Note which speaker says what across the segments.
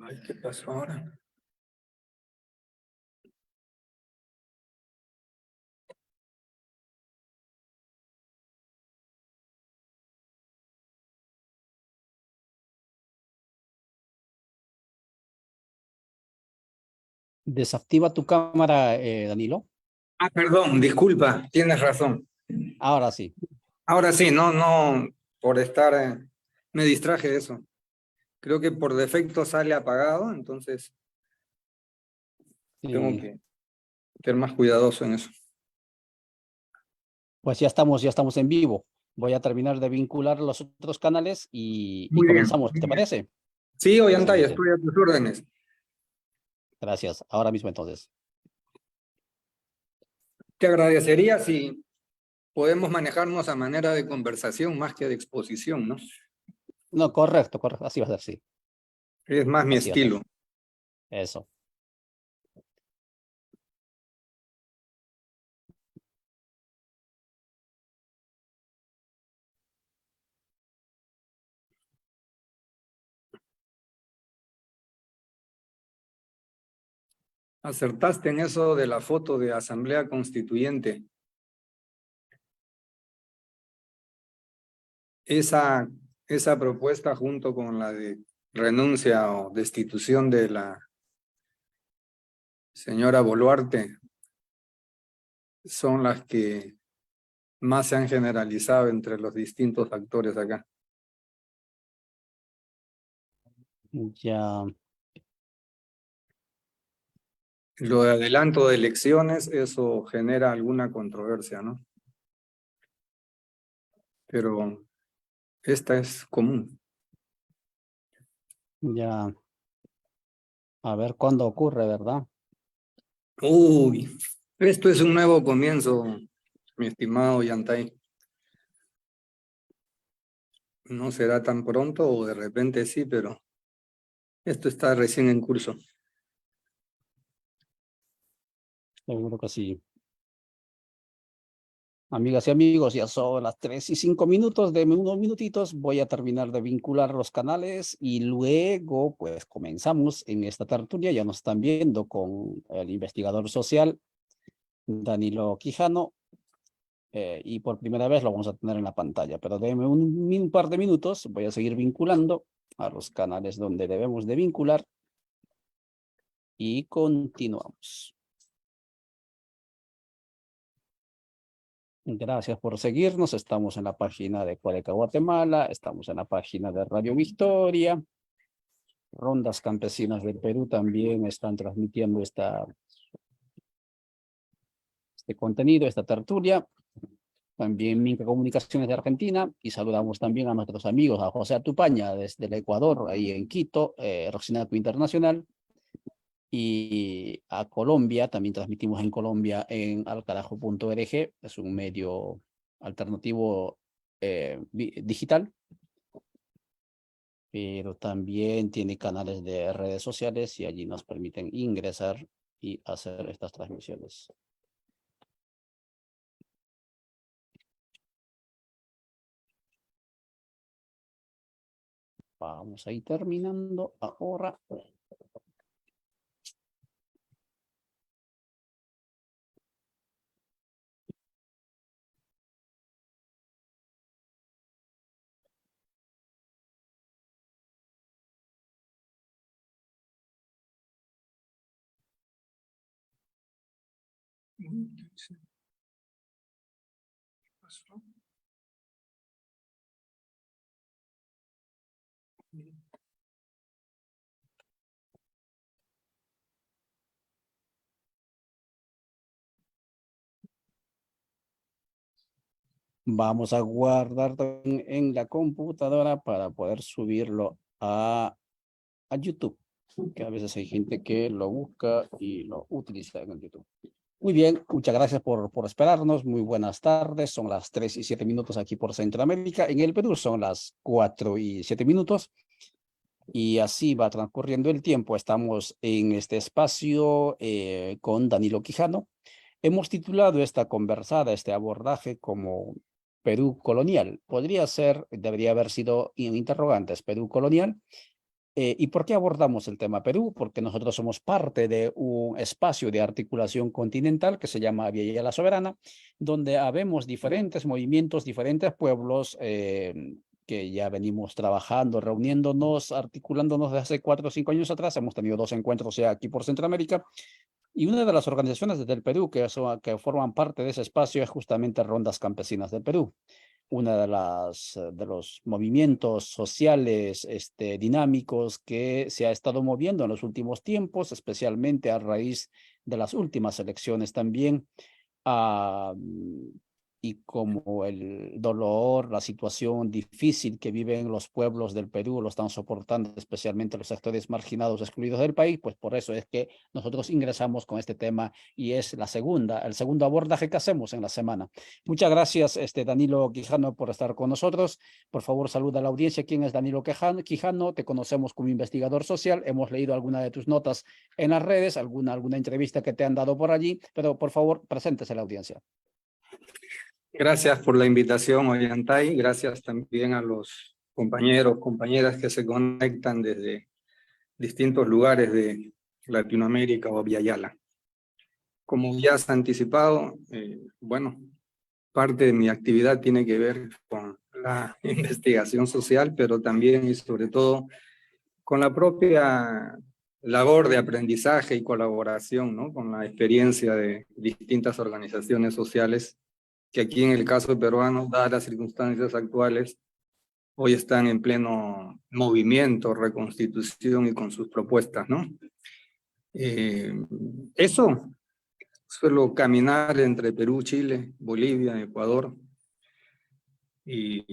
Speaker 1: Ay, ¿qué pasó ahora?
Speaker 2: Desactiva tu cámara, Danilo.
Speaker 1: Ah, perdón, disculpa, tienes razón.
Speaker 2: Ahora sí.
Speaker 1: Ahora sí, no, por estar, me distraje de eso. Creo que por defecto sale apagado, entonces tengo
Speaker 2: Sí.
Speaker 1: que ser más cuidadoso en eso.
Speaker 2: Pues ya estamos en vivo. Voy a terminar de vincular los otros canales y
Speaker 1: Muy bien,
Speaker 2: comenzamos.
Speaker 1: muy
Speaker 2: ¿Te
Speaker 1: bien.
Speaker 2: parece?
Speaker 1: Sí, Ollantay,
Speaker 2: Excelente.
Speaker 1: estoy a tus órdenes.
Speaker 2: Gracias. Ahora mismo entonces.
Speaker 1: Te agradecería si podemos manejarnos a manera de conversación más que de exposición, ¿no?
Speaker 2: No, correcto, correcto. Así va a ser, sí.
Speaker 1: Es más mi
Speaker 2: Así va a ser.
Speaker 1: estilo.
Speaker 2: Eso.
Speaker 1: Acertaste en eso de la foto de Asamblea Constituyente. Esa propuesta junto con la de renuncia o destitución de la señora Boluarte son las que más se han generalizado entre los distintos actores acá.
Speaker 2: Ya.
Speaker 1: Lo de adelanto de elecciones, eso genera alguna controversia, ¿no? Pero esta es común.
Speaker 2: Ya. A ver cuándo ocurre, ¿verdad?
Speaker 1: Uy, esto es un nuevo comienzo, mi estimado Yantay. No será tan pronto o de repente sí, pero esto está recién en curso.
Speaker 2: Seguro que sí. Amigas y amigos, ya son las 3:05. Deme unos minutitos. Voy a terminar de vincular los canales y luego, pues, comenzamos en esta tertulia. Ya nos están viendo con el investigador social, Danilo Quijano, y por primera vez lo vamos a tener en la pantalla. Pero déme un par de minutos. Voy a seguir vinculando a los canales donde debemos de vincular y continuamos. Gracias por seguirnos. Estamos en la página de Cuereca, Guatemala. Estamos en la página de Radio Victoria. Rondas Campesinas del Perú también están transmitiendo este contenido, esta tertulia. También Minca Comunicaciones de Argentina. Y saludamos también a nuestros amigos, a José Atupaña desde el Ecuador, ahí en Quito, Roxinaco Internacional. Y a Colombia, también transmitimos en Colombia en alcarajo.org. Es un medio alternativo digital, pero también tiene canales de redes sociales y allí nos permiten ingresar y hacer estas transmisiones. Vamos a ir terminando ahora. Vamos a guardar en la computadora para poder subirlo a YouTube, que a veces hay gente que lo busca y lo utiliza en el YouTube. Muy bien, muchas gracias por esperarnos. Muy buenas tardes. Son las 3:07 aquí por Centroamérica. En el Perú son las 4:07. Y así va transcurriendo el tiempo. Estamos en este espacio con Danilo Quijano. Hemos titulado esta conversada, este abordaje como Perú colonial. Podría ser, debería haber sido en interrogantes, Perú colonial. ¿Y por qué abordamos el tema Perú? Porque nosotros somos parte de un espacio de articulación continental que se llama Vía Yala Soberana, donde habemos diferentes movimientos, diferentes pueblos que ya venimos trabajando, reuniéndonos, articulándonos desde hace 4 o 5 años atrás. Hemos tenido 2 encuentros ya aquí por Centroamérica. Y una de las organizaciones desde el Perú que forman parte de ese espacio es justamente Rondas Campesinas del Perú, una de los movimientos sociales dinámicos que se ha estado moviendo en los últimos tiempos, especialmente a raíz de las últimas elecciones también. Y como el dolor, la situación difícil que viven los pueblos del Perú lo están soportando, especialmente los sectores marginados, excluidos del país, pues por eso es que nosotros ingresamos con este tema y es el segundo abordaje que hacemos en la semana. Muchas gracias, Danilo Quijano, por estar con nosotros. Por favor, saluda a la audiencia. ¿Quién es Danilo Quijano? Te conocemos como investigador social. Hemos leído alguna de tus notas en las redes, alguna entrevista que te han dado por allí, pero por favor, preséntese a la audiencia.
Speaker 1: Gracias por la invitación, Ollantay. Gracias también a los compañeros, compañeras que se conectan desde distintos lugares de Latinoamérica o Vía Yala. Como ya has anticipado, bueno, parte de mi actividad tiene que ver con la investigación social, pero también y sobre todo con la propia labor de aprendizaje y colaboración, ¿no? Con la experiencia de distintas organizaciones sociales que aquí en el caso peruano, dadas las circunstancias actuales, hoy están en pleno movimiento, reconstitución y con sus propuestas, ¿no? Eso suelo caminar entre Perú, Chile, Bolivia, Ecuador, y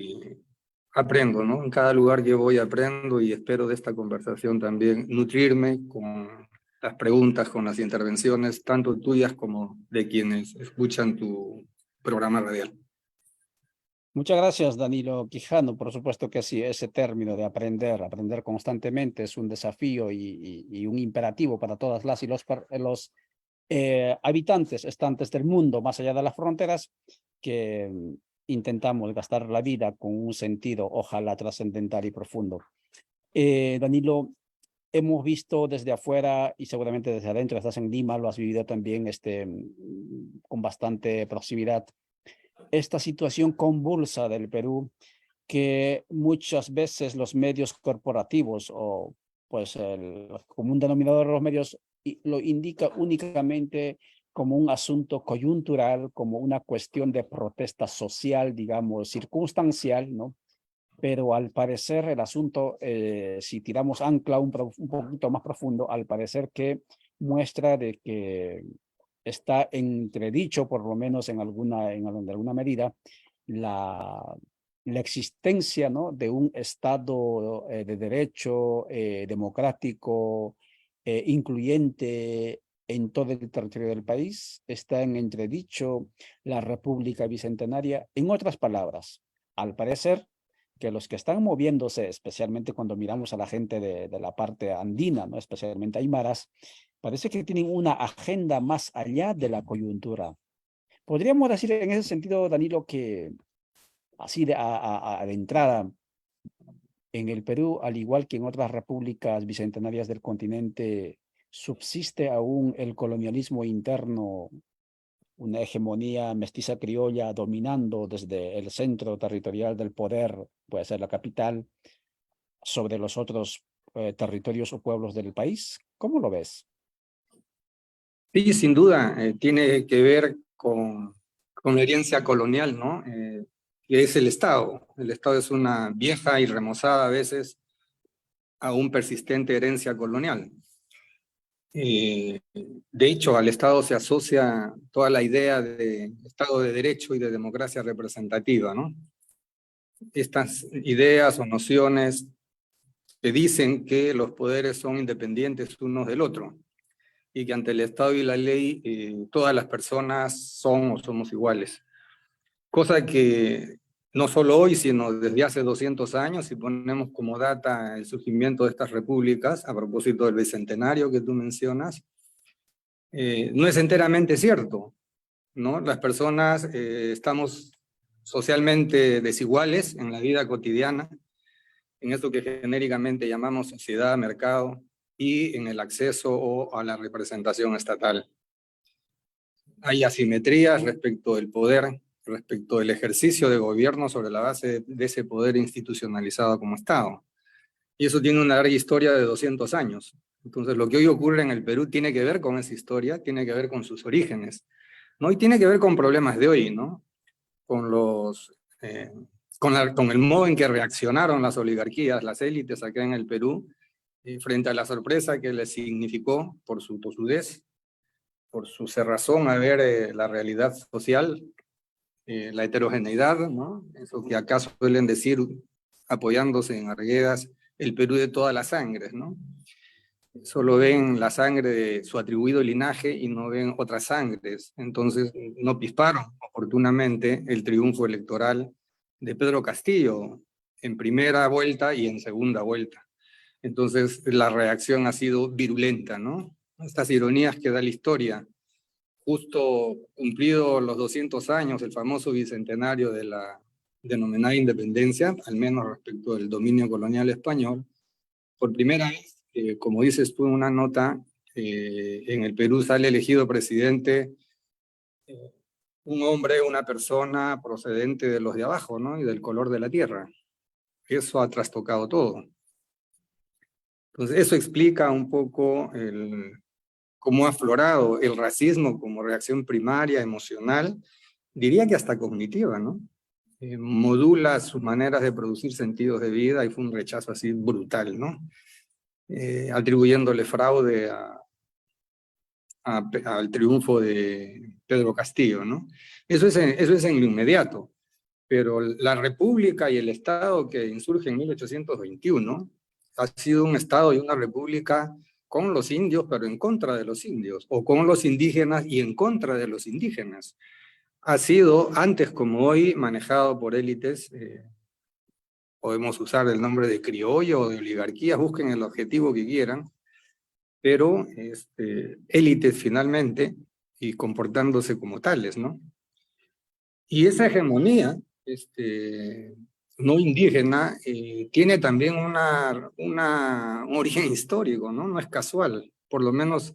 Speaker 1: aprendo, ¿no? En cada lugar que voy aprendo y espero de esta conversación también nutrirme con las preguntas, con las intervenciones, tanto tuyas como de quienes escuchan tu programa radial.
Speaker 2: Muchas gracias, Danilo Quijano. Por supuesto que sí, ese término de aprender constantemente es un desafío y un imperativo para todas las y los habitantes, estantes del mundo, más allá de las fronteras, que intentamos gastar la vida con un sentido, ojalá trascendental y profundo. Danilo, hemos visto desde afuera y seguramente desde adentro, estás en Lima, lo has vivido también con bastante proximidad, esta situación convulsa del Perú, que muchas veces los medios corporativos o pues el común denominador de los medios lo indica únicamente como un asunto coyuntural, como una cuestión de protesta social, digamos, circunstancial, ¿no? Pero al parecer el asunto, si tiramos ancla un poquito más profundo, al parecer que muestra de que está entredicho, por lo menos de alguna medida, la existencia, ¿no? de un Estado de derecho democrático, incluyente en todo el territorio del país. Está en entredicho la República Bicentenaria. En otras palabras, al parecer, que los que están moviéndose, especialmente cuando miramos a la gente de la parte andina, ¿no? especialmente aymaras, parece que tienen una agenda más allá de la coyuntura. Podríamos decir en ese sentido, Danilo, que así de entrada, en el Perú, al igual que en otras repúblicas bicentenarias del continente, subsiste aún el colonialismo interno, una hegemonía mestiza criolla dominando desde el centro territorial del poder, puede ser la capital, sobre los otros territorios o pueblos del país. ¿Cómo lo ves?
Speaker 1: Sí, sin duda, tiene que ver con la herencia colonial, ¿no? Que es el Estado. El Estado es una vieja y remozada a veces, aún persistente herencia colonial. De hecho, al Estado se asocia toda la idea de Estado de Derecho y de democracia representativa, ¿no? Estas ideas o nociones que dicen que los poderes son independientes unos del otro y que ante el Estado y la ley todas las personas son o somos iguales. Cosa que no solo hoy, sino desde hace 200 años, si ponemos como data el surgimiento de estas repúblicas, a propósito del bicentenario que tú mencionas, no es enteramente cierto, ¿no? Las personas estamos socialmente desiguales en la vida cotidiana, en eso que genéricamente llamamos sociedad, mercado, y en el acceso o a la representación estatal. Hay asimetrías respecto del poder, respecto del ejercicio de gobierno sobre la base de ese poder institucionalizado como Estado. Y eso tiene una larga historia de 200 años. Entonces, lo que hoy ocurre en el Perú tiene que ver con esa historia, tiene que ver con sus orígenes, ¿no? Y tiene que ver con problemas de hoy, ¿no? Con con el modo en que reaccionaron las oligarquías, las élites acá en el Perú, frente a la sorpresa que les significó por su tosudez, por su cerrazón a ver la realidad social, la heterogeneidad, ¿no? Eso que acá suelen decir, apoyándose en Arguedas, el Perú de todas las sangres, ¿no? Solo ven la sangre de su atribuido linaje y no ven otras sangres. Entonces no pisparon oportunamente el triunfo electoral de Pedro Castillo en primera vuelta y en segunda vuelta. Entonces la reacción ha sido virulenta, ¿no? Estas ironías que da la historia. Justo cumplido los 200 años, el famoso bicentenario de la denominada independencia, al menos respecto del dominio colonial español, por primera vez, como dices tú en una nota, en el Perú sale elegido presidente un hombre, una persona procedente de los de abajo, ¿no? Y del color de la tierra. Eso ha trastocado todo. Entonces, eso explica un poco cómo ha aflorado el racismo como reacción primaria, emocional, diría que hasta cognitiva, ¿no? Modula sus maneras de producir sentidos de vida y fue un rechazo así brutal, ¿no? Atribuyéndole fraude al triunfo de Pedro Castillo, ¿no? Eso es en lo inmediato, pero la República y el Estado que insurge en 1821 ha sido un Estado y una República con los indios, pero en contra de los indios, o con los indígenas y en contra de los indígenas. Ha sido, antes como hoy, manejado por élites, podemos usar el nombre de criollo o de oligarquía, busquen el objetivo que quieran, pero élites finalmente y comportándose como tales, ¿no? Y esa hegemonía no indígena tiene también un origen histórico, ¿no? No es casual, por lo menos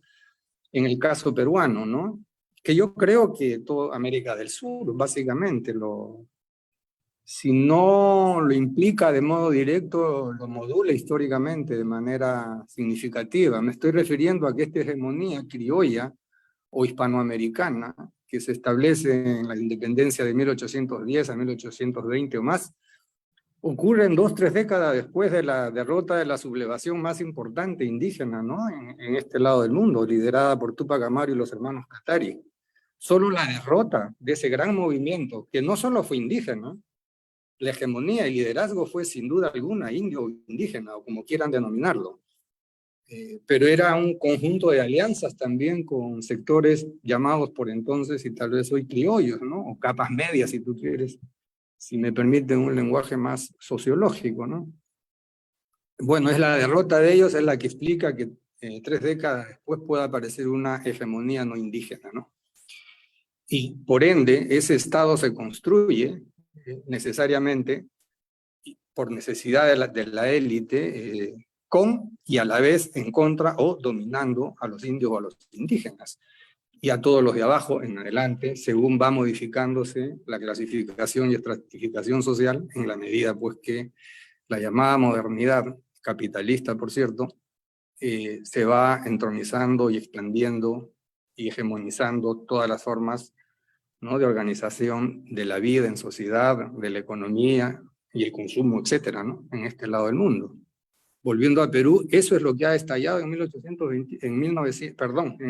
Speaker 1: en el caso peruano, ¿no? Que yo creo que toda América del Sur, básicamente, si no lo implica de modo directo, lo modula históricamente de manera significativa. Me estoy refiriendo a que esta hegemonía criolla o hispanoamericana, que se establece en la independencia de 1810 a 1820 o más, ocurre en 2-3 décadas después de la derrota de la sublevación más importante indígena, ¿no? En este lado del mundo, liderada por Túpac Amaru y los hermanos Katari. Solo la derrota de ese gran movimiento, que no solo fue indígena, la hegemonía y liderazgo fue sin duda alguna indio o indígena, o como quieran denominarlo. Pero era un conjunto de alianzas también con sectores llamados por entonces y tal vez hoy criollos, ¿no? O capas medias, si tú quieres, si me permiten un lenguaje más sociológico, ¿no? Bueno, es la derrota de ellos, es la que explica que 3 décadas después pueda aparecer una hegemonía no indígena, ¿no? Y por ende, ese Estado se construye necesariamente por necesidad de la élite, con y a la vez en contra o dominando a los indios o a los indígenas y a todos los de abajo en adelante, según va modificándose la clasificación y estratificación social, en la medida pues que la llamada modernidad, capitalista por cierto, se va entronizando y expandiendo y hegemonizando todas las formas, ¿no?, de organización de la vida en sociedad, de la economía y el consumo, etcétera, ¿no?, en este lado del mundo. Volviendo a Perú, eso es lo que ha estallado en en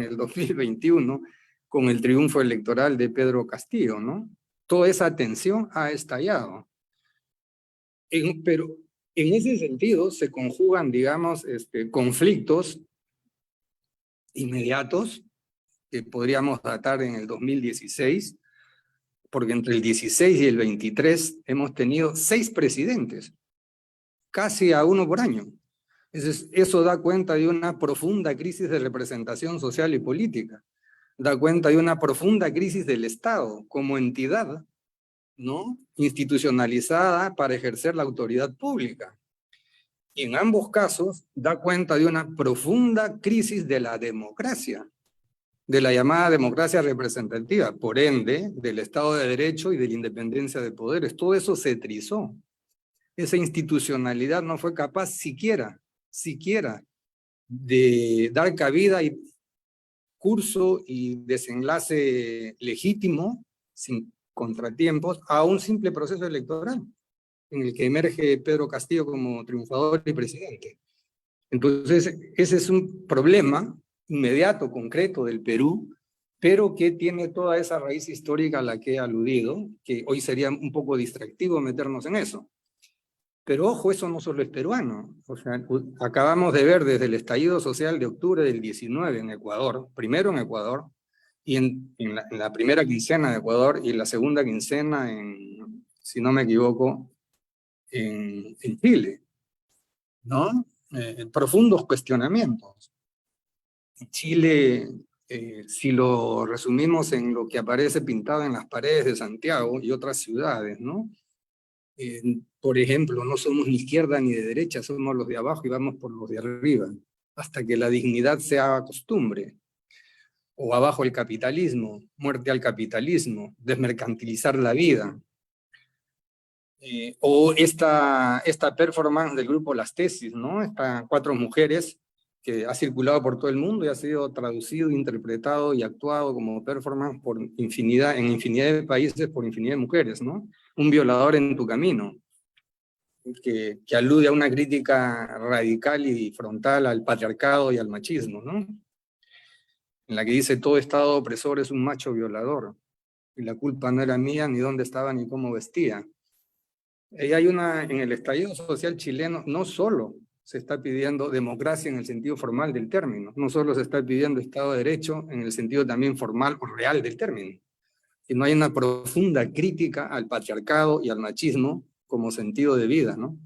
Speaker 1: el 2021 con el triunfo electoral de Pedro Castillo, ¿no? Toda esa tensión ha estallado. Pero en ese sentido se conjugan, digamos, conflictos inmediatos que podríamos datar en el 2016, porque entre el 16 y el 23 hemos tenido 6 presidentes, casi a uno por año. Eso da cuenta de una profunda crisis de representación social y política, da cuenta de una profunda crisis del Estado como entidad, ¿no?, institucionalizada para ejercer la autoridad pública. Y en ambos casos da cuenta de una profunda crisis de la democracia, de la llamada democracia representativa, por ende, del Estado de Derecho y de la independencia de poderes. Todo eso se trizó. Esa institucionalidad no fue capaz siquiera de dar cabida y curso y desenlace legítimo, sin contratiempos, a un simple proceso electoral, en el que emerge Pedro Castillo como triunfador y presidente. Entonces, ese es un problema inmediato, concreto del Perú, pero que tiene toda esa raíz histórica a la que he aludido, que hoy sería un poco distractivo meternos en eso. Pero ojo, eso no solo es peruano. O sea, acabamos de ver desde el estallido social de octubre del 19 en Ecuador, primero en Ecuador, y en la primera quincena de Ecuador, y en la segunda quincena, si no me equivoco, en Chile, ¿no? Profundos cuestionamientos. En Chile, si lo resumimos en lo que aparece pintado en las paredes de Santiago y otras ciudades, ¿no? Por ejemplo, no somos ni izquierda ni de derecha, somos los de abajo y vamos por los de arriba, hasta que la dignidad se haga costumbre. O abajo el capitalismo, muerte al capitalismo, desmercantilizar la vida. O esta performance del grupo Las Tesis, ¿no? Estas 4 mujeres que ha circulado por todo el mundo y ha sido traducido, interpretado y actuado como performance en infinidad de países por infinidad de mujeres, ¿no? Un violador en tu camino, que alude a una crítica radical y frontal al patriarcado y al machismo, ¿no? En la que dice todo Estado opresor es un macho violador, y la culpa no era mía, ni dónde estaba, ni cómo vestía. Y hay en el estallido social chileno, no solo se está pidiendo democracia en el sentido formal del término, no solo se está pidiendo Estado de Derecho en el sentido también formal o real del término, sino hay una profunda crítica al patriarcado y al machismo como sentido de vida, ¿no?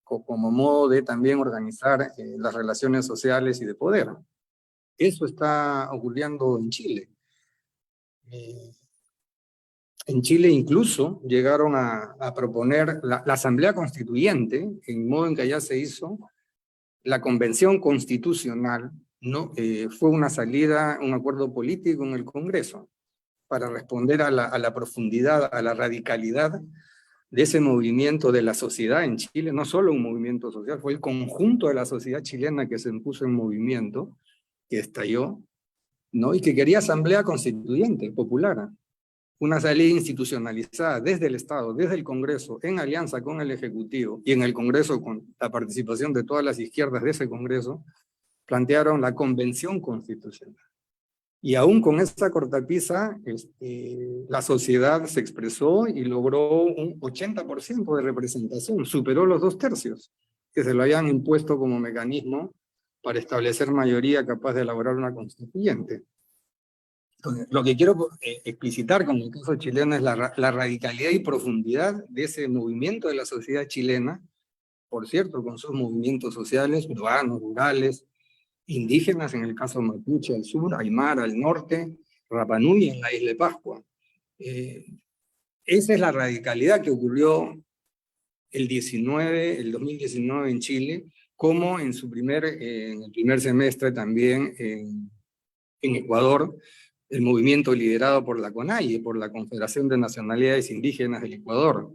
Speaker 1: Como modo de también organizar las relaciones sociales y de poder. Eso está ocurriendo en Chile. En Chile incluso llegaron a proponer la Asamblea Constituyente, en modo en que allá se hizo, la Convención Constitucional, ¿no? Fue una salida, un acuerdo político en el Congreso, para responder a la profundidad, a la radicalidad de ese movimiento de la sociedad en Chile, no solo un movimiento social, fue el conjunto de la sociedad chilena que se puso en movimiento, que estalló, ¿no? Y que quería asamblea constituyente, popular, una salida institucionalizada desde el Estado, desde el Congreso, en alianza con el Ejecutivo, y en el Congreso con la participación de todas las izquierdas de ese Congreso, plantearon la Convención Constitucional. Y aún con esta cortapisa, la sociedad se expresó y logró un 80% de representación, superó los 2/3, que se lo habían impuesto como mecanismo para establecer mayoría capaz de elaborar una constituyente. Entonces, lo que quiero explicitar con el caso chileno es la radicalidad y profundidad de ese movimiento de la sociedad chilena, por cierto, con sus movimientos sociales, urbanos, rurales, indígenas, en el caso mapuche al sur, aymara al norte, Rapa Nui en la isla de Pascua. Esa es la radicalidad que ocurrió el 2019 en Chile, como en el primer semestre también en Ecuador, el movimiento liderado por la CONAIE, por la Confederación de Nacionalidades Indígenas del Ecuador.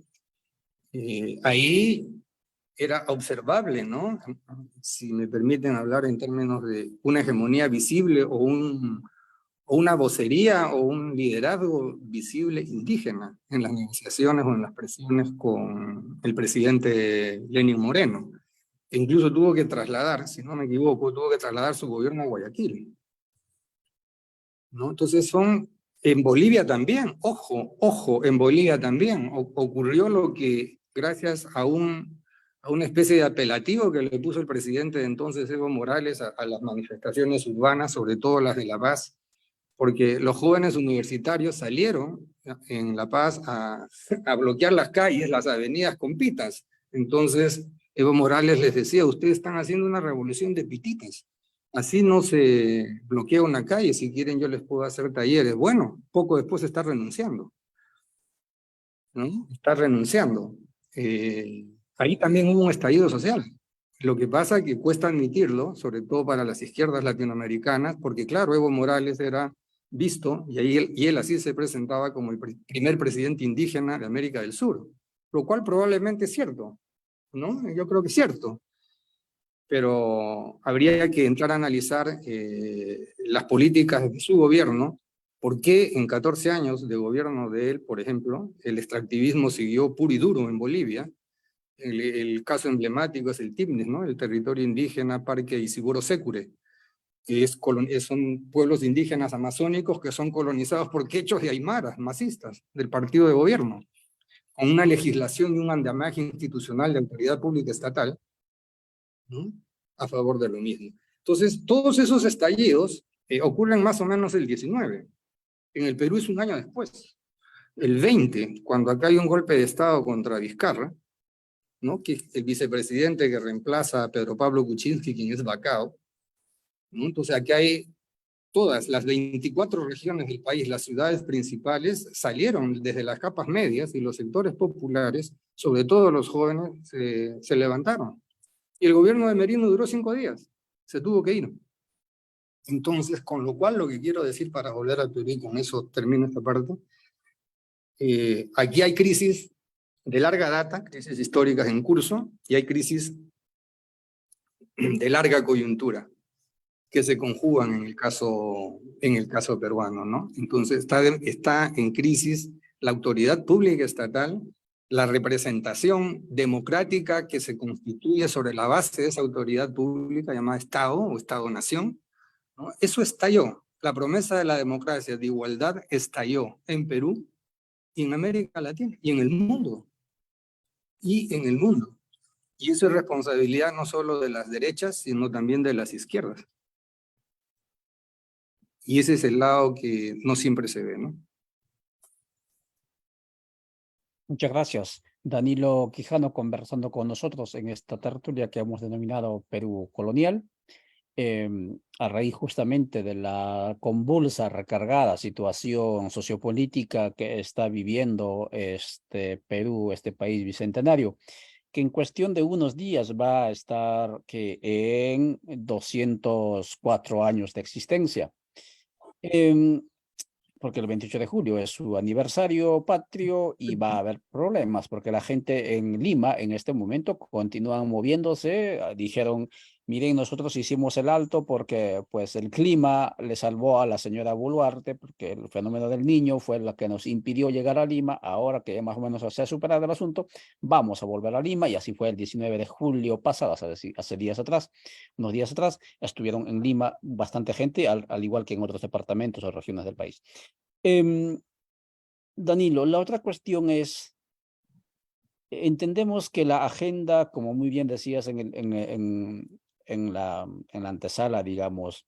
Speaker 1: Ahí era observable, ¿no? Si me permiten hablar en términos de una hegemonía visible o una vocería o un liderazgo visible indígena en las negociaciones o en las presiones con el presidente Lenín Moreno. E incluso tuvo que trasladar, si no me equivoco, su gobierno a Guayaquil, ¿no? Entonces en Bolivia también, ojo, en Bolivia también ocurrió lo que, gracias a una especie de apelativo que le puso el presidente de entonces, Evo Morales, a las manifestaciones urbanas, sobre todo las de La Paz, porque los jóvenes universitarios salieron en La Paz a bloquear las calles, las avenidas con pitas. Entonces Evo Morales les decía, ustedes están haciendo una revolución de pititas. Así no se bloquea una calle, si quieren yo les puedo hacer talleres. Bueno, poco después está renunciando, ¿no? Está renunciando. Ahí también hubo un estallido social, Lo que pasa es que cuesta admitirlo, sobre todo para las izquierdas latinoamericanas, porque claro, Evo Morales era visto, y él así se presentaba como el primer presidente indígena de América del Sur, lo cual probablemente es cierto, ¿no? Yo creo que es cierto, pero habría que entrar a analizar las políticas de su gobierno, por qué en 14 años de gobierno de él, por ejemplo, el extractivismo siguió puro y duro en Bolivia. El caso emblemático es el Timnes, ¿no? El territorio indígena Parque Isiguro Sécure, que son pueblos indígenas amazónicos que son colonizados por quechos y aymaras, masistas, del partido de gobierno, con una legislación y un andamiaje institucional de autoridad pública estatal, ¿no? A favor de lo mismo. Entonces, todos esos estallidos ocurren más o menos el 19. En el Perú es un año después. El 20, cuando acá hay un golpe de Estado contra Vizcarra, ¿no? Que es el vicepresidente que reemplaza a Pedro Pablo Kuczynski, quien es Bacao, ¿no? Entonces aquí hay todas las 24 regiones del país, las ciudades principales, salieron desde las capas medias y los sectores populares, sobre todo los jóvenes, se levantaron. Y el gobierno de Merino duró 5 días, se tuvo que ir. Entonces, con lo cual, lo que quiero decir para volver al Perú, y con eso termino esta parte, aquí hay crisis de larga data, crisis históricas en curso, y hay crisis de larga coyuntura que se conjugan en el caso peruano, ¿no? Entonces está en crisis la autoridad pública estatal, la representación democrática que se constituye sobre la base de esa autoridad pública llamada Estado o Estado-Nación, ¿no? Eso estalló. La promesa de la democracia, de igualdad, estalló en Perú y en América Latina y en el mundo. Y en el mundo. Y eso es responsabilidad no solo de las derechas, sino también de las izquierdas. Y ese es el lado que no siempre se ve, ¿no?
Speaker 2: Muchas gracias. Danilo Quijano conversando con nosotros en esta tertulia que hemos denominado Perú Colonial, a raíz justamente de la convulsa, recargada situación sociopolítica que está viviendo este Perú, este país bicentenario, que en cuestión de unos días va a estar que en 204 años de existencia. Porque el 28 de julio es su aniversario patrio y va a haber problemas, porque la gente en Lima en este momento continúan moviéndose. Dijeron, miren, nosotros hicimos el alto porque pues el clima le salvó a la señora Boluarte, porque el fenómeno del Niño fue lo que nos impidió llegar a Lima. Ahora que ya más o menos se ha superado el asunto, vamos a volver a Lima, y así fue el 19 de julio pasado, hace días atrás, unos días atrás, estuvieron en Lima bastante gente, al igual que en otros departamentos o regiones del país. Danilo, la otra cuestión es, entendemos que la agenda, como muy bien decías en la antesala, digamos,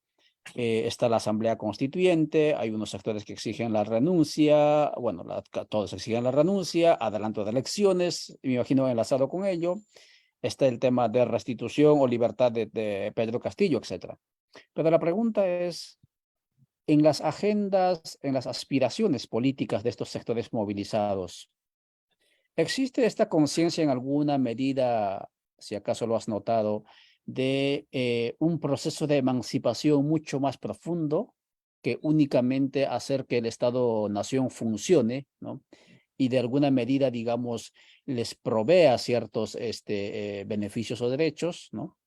Speaker 2: está la Asamblea Constituyente, hay unos sectores que exigen la renuncia, bueno, todos exigen la renuncia, adelanto de elecciones, me imagino enlazado con ello, está el tema de restitución o libertad de Pedro Castillo, etc. Pero la pregunta es, en las agendas, en las aspiraciones políticas de estos sectores movilizados, ¿existe esta conciencia en alguna medida, si acaso lo has notado, de un proceso de emancipación mucho más profundo que únicamente hacer que el Estado-nación funcione, ¿no? Y de alguna medida, digamos, les provea ciertos beneficios o derechos, ¿no?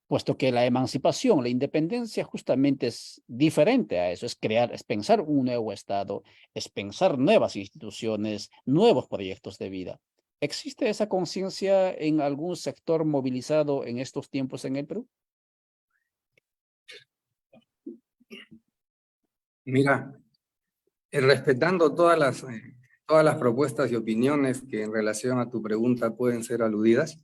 Speaker 2: Puesto que la emancipación, la independencia justamente es diferente a eso, es crear, es pensar un nuevo Estado, es pensar nuevas instituciones, nuevos proyectos de vida. ¿Existe esa conciencia en algún sector movilizado en estos tiempos en el Perú?
Speaker 1: Mira, respetando todas las propuestas y opiniones que en relación a tu pregunta pueden ser aludidas,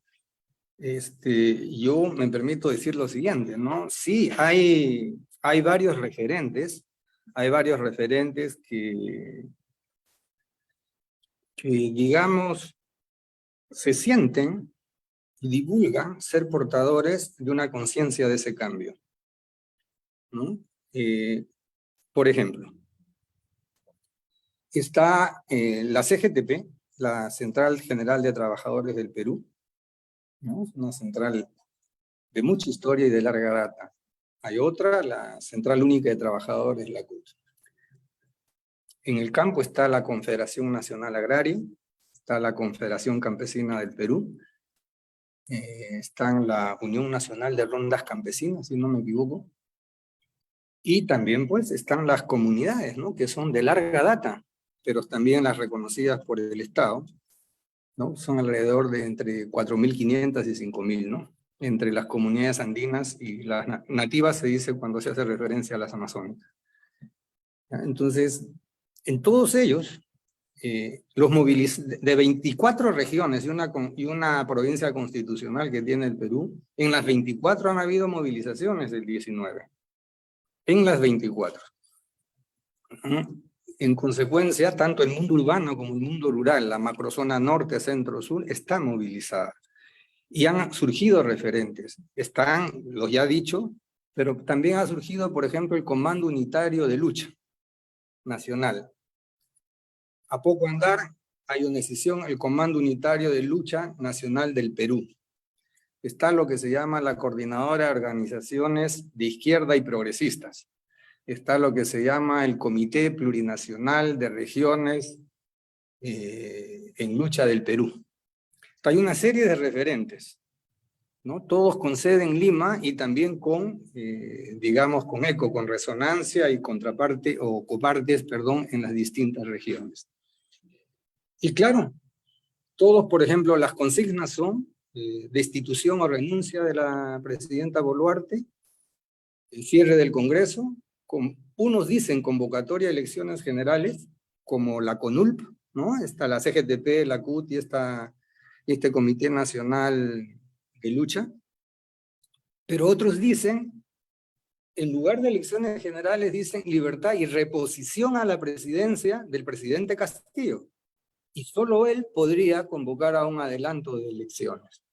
Speaker 1: yo me permito decir lo siguiente, ¿no? Sí, hay varios referentes que digamos, se sienten y divulgan ser portadores de una conciencia de ese cambio, ¿no? Por ejemplo, está la CGTP, la Central General de Trabajadores del Perú, ¿no? Es una central de mucha historia y de larga data. Hay otra, la Central Única de Trabajadores, la CUT. En el campo está la Confederación Nacional Agraria, está la Confederación Campesina del Perú, está la Unión Nacional de Rondas Campesinas, si no me equivoco, y también pues están las comunidades, ¿no? Que son de larga data, pero también las reconocidas por el Estado, ¿no? Son alrededor de entre 4.500 y 5.000, ¿no? Entre las comunidades andinas y las nativas se dice cuando se hace referencia a las amazónicas. Entonces, en todos ellos, de 24 regiones y una provincia constitucional que tiene el Perú, en las 24 han habido movilizaciones del 19. En las 24. En consecuencia, tanto el mundo urbano como el mundo rural, la macrozona norte, centro, sur, está movilizada. Y han surgido referentes. Están, los ya dicho, pero también ha surgido, por ejemplo, el Comando Unitario de Lucha Nacional. A poco andar, hay una decisión, el Comando Unitario de Lucha Nacional del Perú. Está lo que se llama la Coordinadora de Organizaciones de Izquierda y Progresistas. Está lo que se llama el Comité Plurinacional de Regiones en Lucha del Perú. Hay una serie de referentes, ¿no? Todos con sede en Lima y también con, digamos, con eco, con resonancia y contraparte, o copartes, perdón, en las distintas regiones. Y claro, todos, por ejemplo, las consignas son destitución o renuncia de la presidenta Boluarte, el cierre del Congreso, unos dicen convocatoria de elecciones generales, como la CONULP, ¿no? Está la CGTP, la CUT y este Comité Nacional de Lucha. Pero otros dicen, en lugar de elecciones generales, dicen libertad y reposición a la presidencia del presidente Castillo. Y solo él podría convocar a un adelanto de elecciones,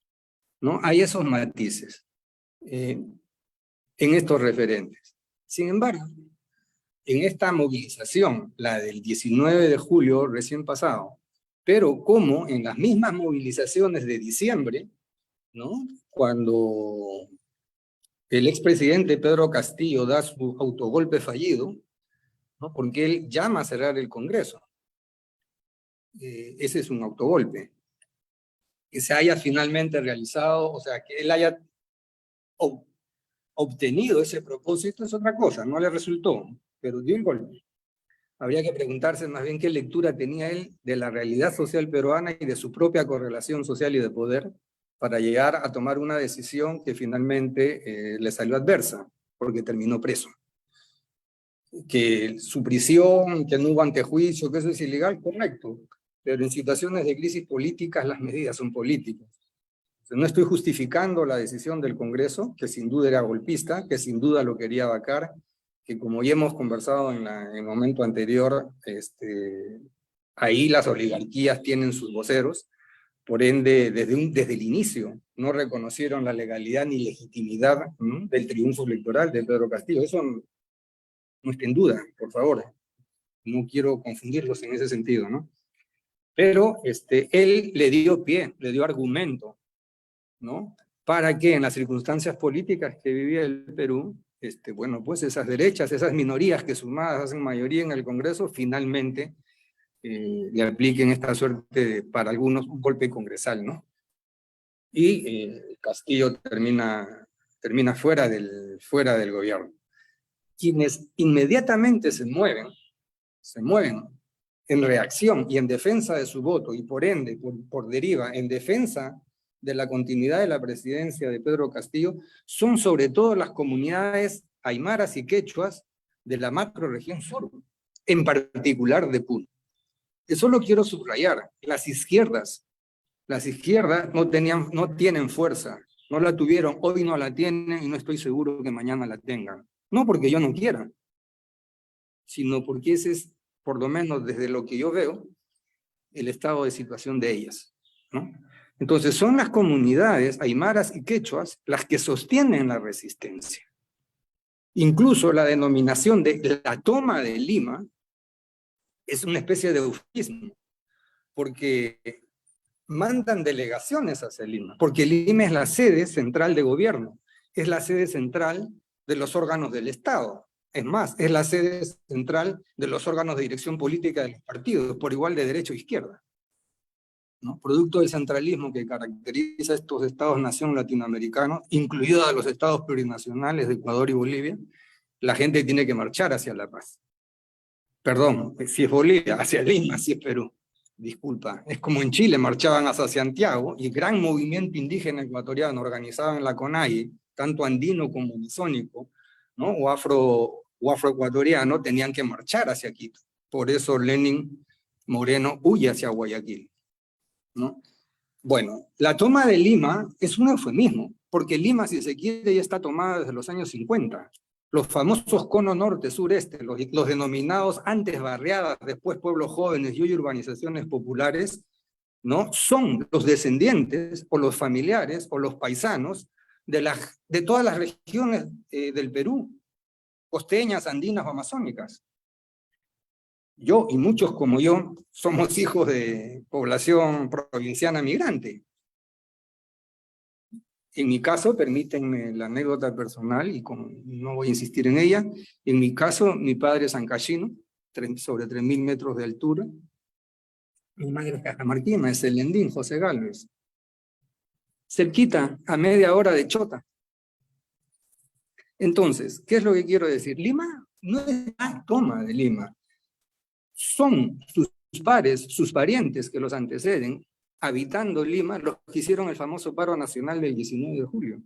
Speaker 1: ¿no? Hay esos matices en estos referentes. Sin embargo, en esta movilización, la del 19 de julio recién pasado, pero como en las mismas movilizaciones de diciembre, ¿no? Cuando el expresidente Pedro Castillo da su autogolpe fallido, ¿no? Porque él llama a cerrar el Congreso. Ese es un autogolpe. Que se haya finalmente realizado, o sea, que él haya obtenido ese propósito es otra cosa, no le resultó, pero dio el golpe. Habría que preguntarse más bien qué lectura tenía él de la realidad social peruana y de su propia correlación social y de poder para llegar a tomar una decisión que finalmente le salió adversa, porque terminó preso. Que su prisión, que no hubo antejuicio, que eso es ilegal, correcto, pero en situaciones de crisis políticas las medidas son políticas. No estoy justificando la decisión del Congreso, que sin duda era golpista, que sin duda lo quería vacar, que como ya hemos conversado en el momento anterior, ahí las oligarquías tienen sus voceros, por ende, desde el inicio no reconocieron la legalidad ni legitimidad, ¿no? Del triunfo electoral de Pedro Castillo. Eso no está en duda, por favor. No quiero confundirlos en ese sentido, ¿no? Pero él le dio pie, le dio argumento, ¿no? Para que en las circunstancias políticas que vivía el Perú, bueno, pues esas derechas, esas minorías que sumadas hacen mayoría en el Congreso, finalmente le apliquen esta suerte, para algunos, un golpe congresal, ¿no? Y Castillo termina fuera del gobierno. Quienes inmediatamente se mueven en reacción y en defensa de su voto, y por ende, por deriva, en defensa de la continuidad de la presidencia de Pedro Castillo, son sobre todo las comunidades aymaras y quechuas de la macrorregión sur, en particular de Puno. Eso lo quiero subrayar. Las izquierdas no tienen fuerza, no la tuvieron, hoy no la tienen y no estoy seguro que mañana la tengan. No porque yo no quiera, sino porque ese es, por lo menos desde lo que yo veo, el estado de situación de ellas, ¿no? Entonces son las comunidades aymaras y quechuas las que sostienen la resistencia. Incluso la denominación de la toma de Lima es una especie de eufemismo, porque mandan delegaciones hacia Lima, porque Lima es la sede central de gobierno, es la sede central de los órganos del Estado. Es más, es la sede central de los órganos de dirección política de los partidos, por igual de derecha o izquierda, ¿no? Producto del centralismo que caracteriza a estos estados-nación latinoamericanos, incluidos a los estados plurinacionales de Ecuador y Bolivia, la gente tiene que marchar hacia La Paz. Perdón, si es Bolivia, hacia Lima, si es Perú. Disculpa, es como en Chile, marchaban hacia Santiago, y gran movimiento indígena ecuatoriano organizado en la CONAIE, tanto andino como amazónico, ¿no? o afroecuatoriano, tenían que marchar hacia Quito. Por eso Lenin Moreno huye hacia Guayaquil, ¿no? Bueno, la toma de Lima es un eufemismo, porque Lima, si se quiere, ya está tomada desde los años 50. Los famosos cono norte, sureste, los denominados antes barriadas, después pueblos jóvenes y hoy urbanizaciones populares, ¿no? Son los descendientes o los familiares o los paisanos de todas las regiones del Perú, costeñas, andinas o amazónicas. Yo y muchos como yo somos hijos de población provinciana migrante. En mi caso, permítanme la anécdota personal, y no voy a insistir en ella, en mi caso, mi padre es sancachino, sobre 3.000 metros de altura, mi madre es cajamarquina, es el Lendín, José Gálvez, cerquita, a media hora de Chota. Entonces, ¿qué es lo que quiero decir? Lima no es la toma de Lima, son sus pares, sus parientes que los anteceden, habitando Lima, los que hicieron el famoso paro nacional del 19 de julio,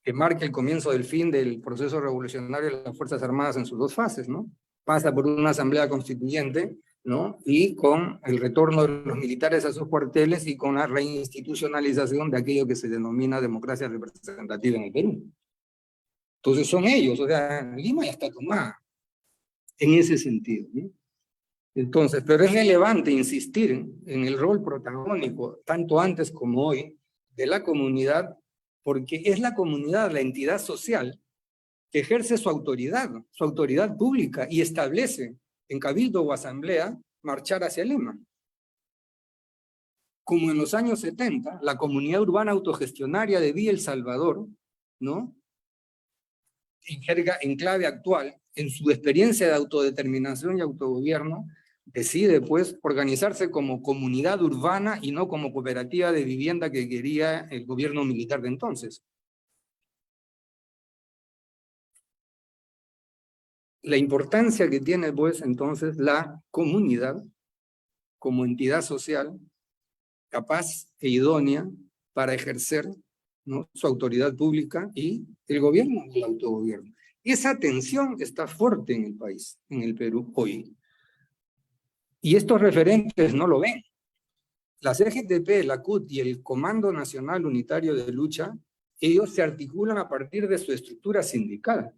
Speaker 1: que marca el comienzo del fin del proceso revolucionario de las Fuerzas Armadas en sus dos fases, ¿no? Pasa por una asamblea constituyente, ¿no? Y con el retorno de los militares a sus cuarteles y con la reinstitucionalización de aquello que se denomina democracia representativa en el Perú. Entonces son ellos, o sea, Lima ya está tomada en ese sentido, ¿no? Entonces, pero es relevante insistir en el rol protagónico, tanto antes como hoy, de la comunidad, porque es la comunidad, la entidad social, que ejerce su autoridad pública y establece en cabildo o asamblea marchar hacia Lima. Como en los años 70, la comunidad urbana autogestionaria de Villa El Salvador, ¿no? En clave actual, en su experiencia de autodeterminación y autogobierno, decide pues organizarse como comunidad urbana y no como cooperativa de vivienda que quería el gobierno militar de entonces. La importancia que tiene pues entonces la comunidad como entidad social capaz e idónea para ejercer, ¿no?, su autoridad pública y el gobierno y el autogobierno. Esa tensión está fuerte en el país, en el Perú hoy. Y estos referentes no lo ven. La CGTP, la CUT y el Comando Nacional Unitario de Lucha, ellos se articulan a partir de su estructura sindical.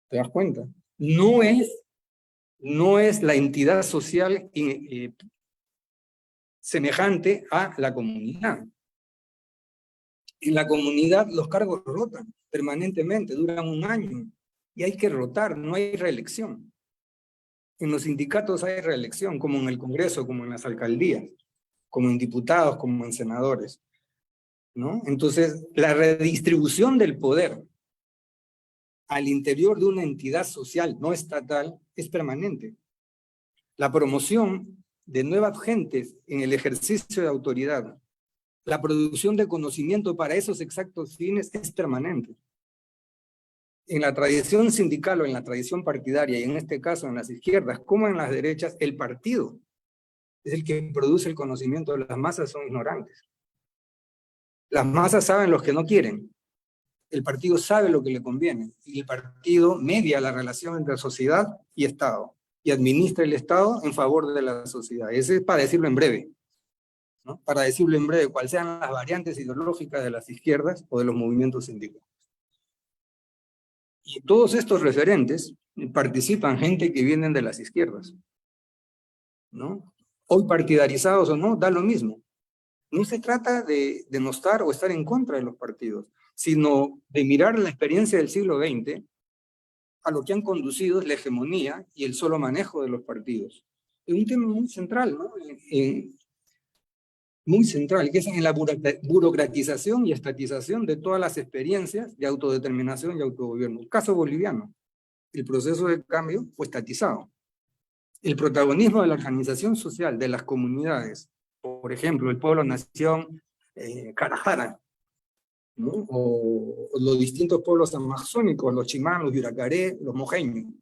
Speaker 1: ¿Te das cuenta? No es la entidad social semejante a la comunidad. En la comunidad los cargos rotan permanentemente, duran un año, y hay que rotar, no hay reelección. En los sindicatos hay reelección, como en el Congreso, como en las alcaldías, como en diputados, como en senadores, ¿no? Entonces, la redistribución del poder al interior de una entidad social no estatal es permanente. La promoción de nuevas gentes en el ejercicio de autoridad, la producción de conocimiento para esos exactos fines es permanente. En la tradición sindical o en la tradición partidaria, y en este caso en las izquierdas como en las derechas, el partido es el que produce el conocimiento. Las masas son ignorantes. Las masas saben lo que no quieren. El partido sabe lo que le conviene, y el partido media la relación entre sociedad y Estado, y administra el Estado en favor de la sociedad. Ese es para decirlo en breve, ¿no? Para decirlo en breve, cuáles sean las variantes ideológicas de las izquierdas o de los movimientos sindicales. Y todos estos referentes participan gente que vienen de las izquierdas, ¿no? Hoy partidarizados o no, da lo mismo. No se trata de denostar o estar en contra de los partidos, sino de mirar la experiencia del siglo XX a lo que han conducido es la hegemonía y el solo manejo de los partidos, un tema muy central, ¿no? Muy central, que es en la burocratización y estatización de todas las experiencias de autodeterminación y autogobierno. El caso boliviano, el proceso de cambio fue estatizado. El protagonismo de la organización social, de las comunidades, por ejemplo, el pueblo-nación Carajara, ¿no? O los distintos pueblos amazónicos, los chimán, los yuracaré, los mojeños,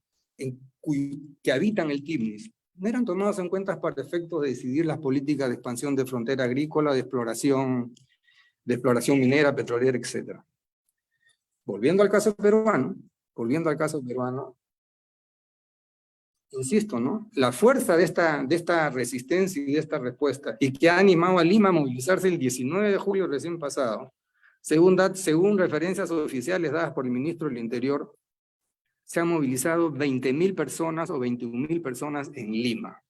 Speaker 1: que habitan el Quibnis, no eran tomados en cuenta para efectos de decidir las políticas de expansión de frontera agrícola, de exploración minera, petrolera, etc. Volviendo al caso peruano, insisto, ¿no? La fuerza de esta resistencia y de esta respuesta, y que ha animado a Lima a movilizarse el 19 de julio recién pasado, según referencias oficiales dadas por el ministro del Interior, se han movilizado 20.000 personas o 21.000 personas en Lima.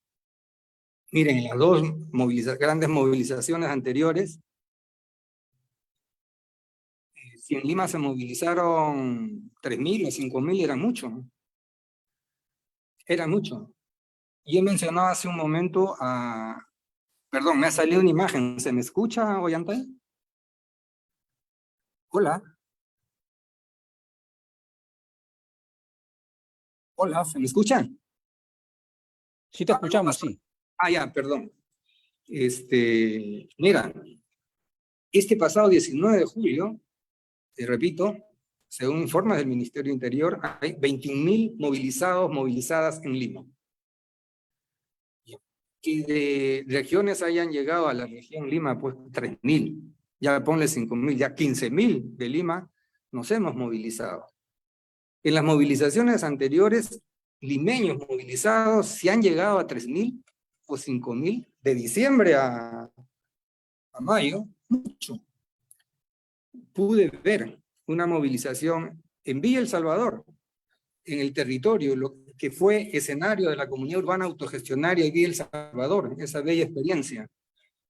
Speaker 1: Miren, en las dos grandes movilizaciones anteriores, si en Lima se movilizaron 3.000 o 5.000, era mucho, ¿no? Era mucho. Y he mencionado hace un momento a... Perdón, me ha salido una imagen. ¿Se me escucha, Ollantay? Hola. Hola, ¿se me escucha?
Speaker 2: Sí te escuchamos, sí.
Speaker 1: Ah, ya, perdón. Mira, este pasado 19 de julio, te repito, según informes del Ministerio del Interior, hay 21.000 movilizadas en Lima. Que de regiones hayan llegado a la región Lima, pues 3.000, ya ponle 5.000, ya 15.000 de Lima nos hemos movilizado. En las movilizaciones anteriores, limeños movilizados, si han llegado a 3.000 o 5.000, de diciembre a mayo, mucho. Pude ver una movilización en Villa El Salvador, en el territorio, lo que fue escenario de la comunidad urbana autogestionaria de Villa El Salvador, esa bella experiencia,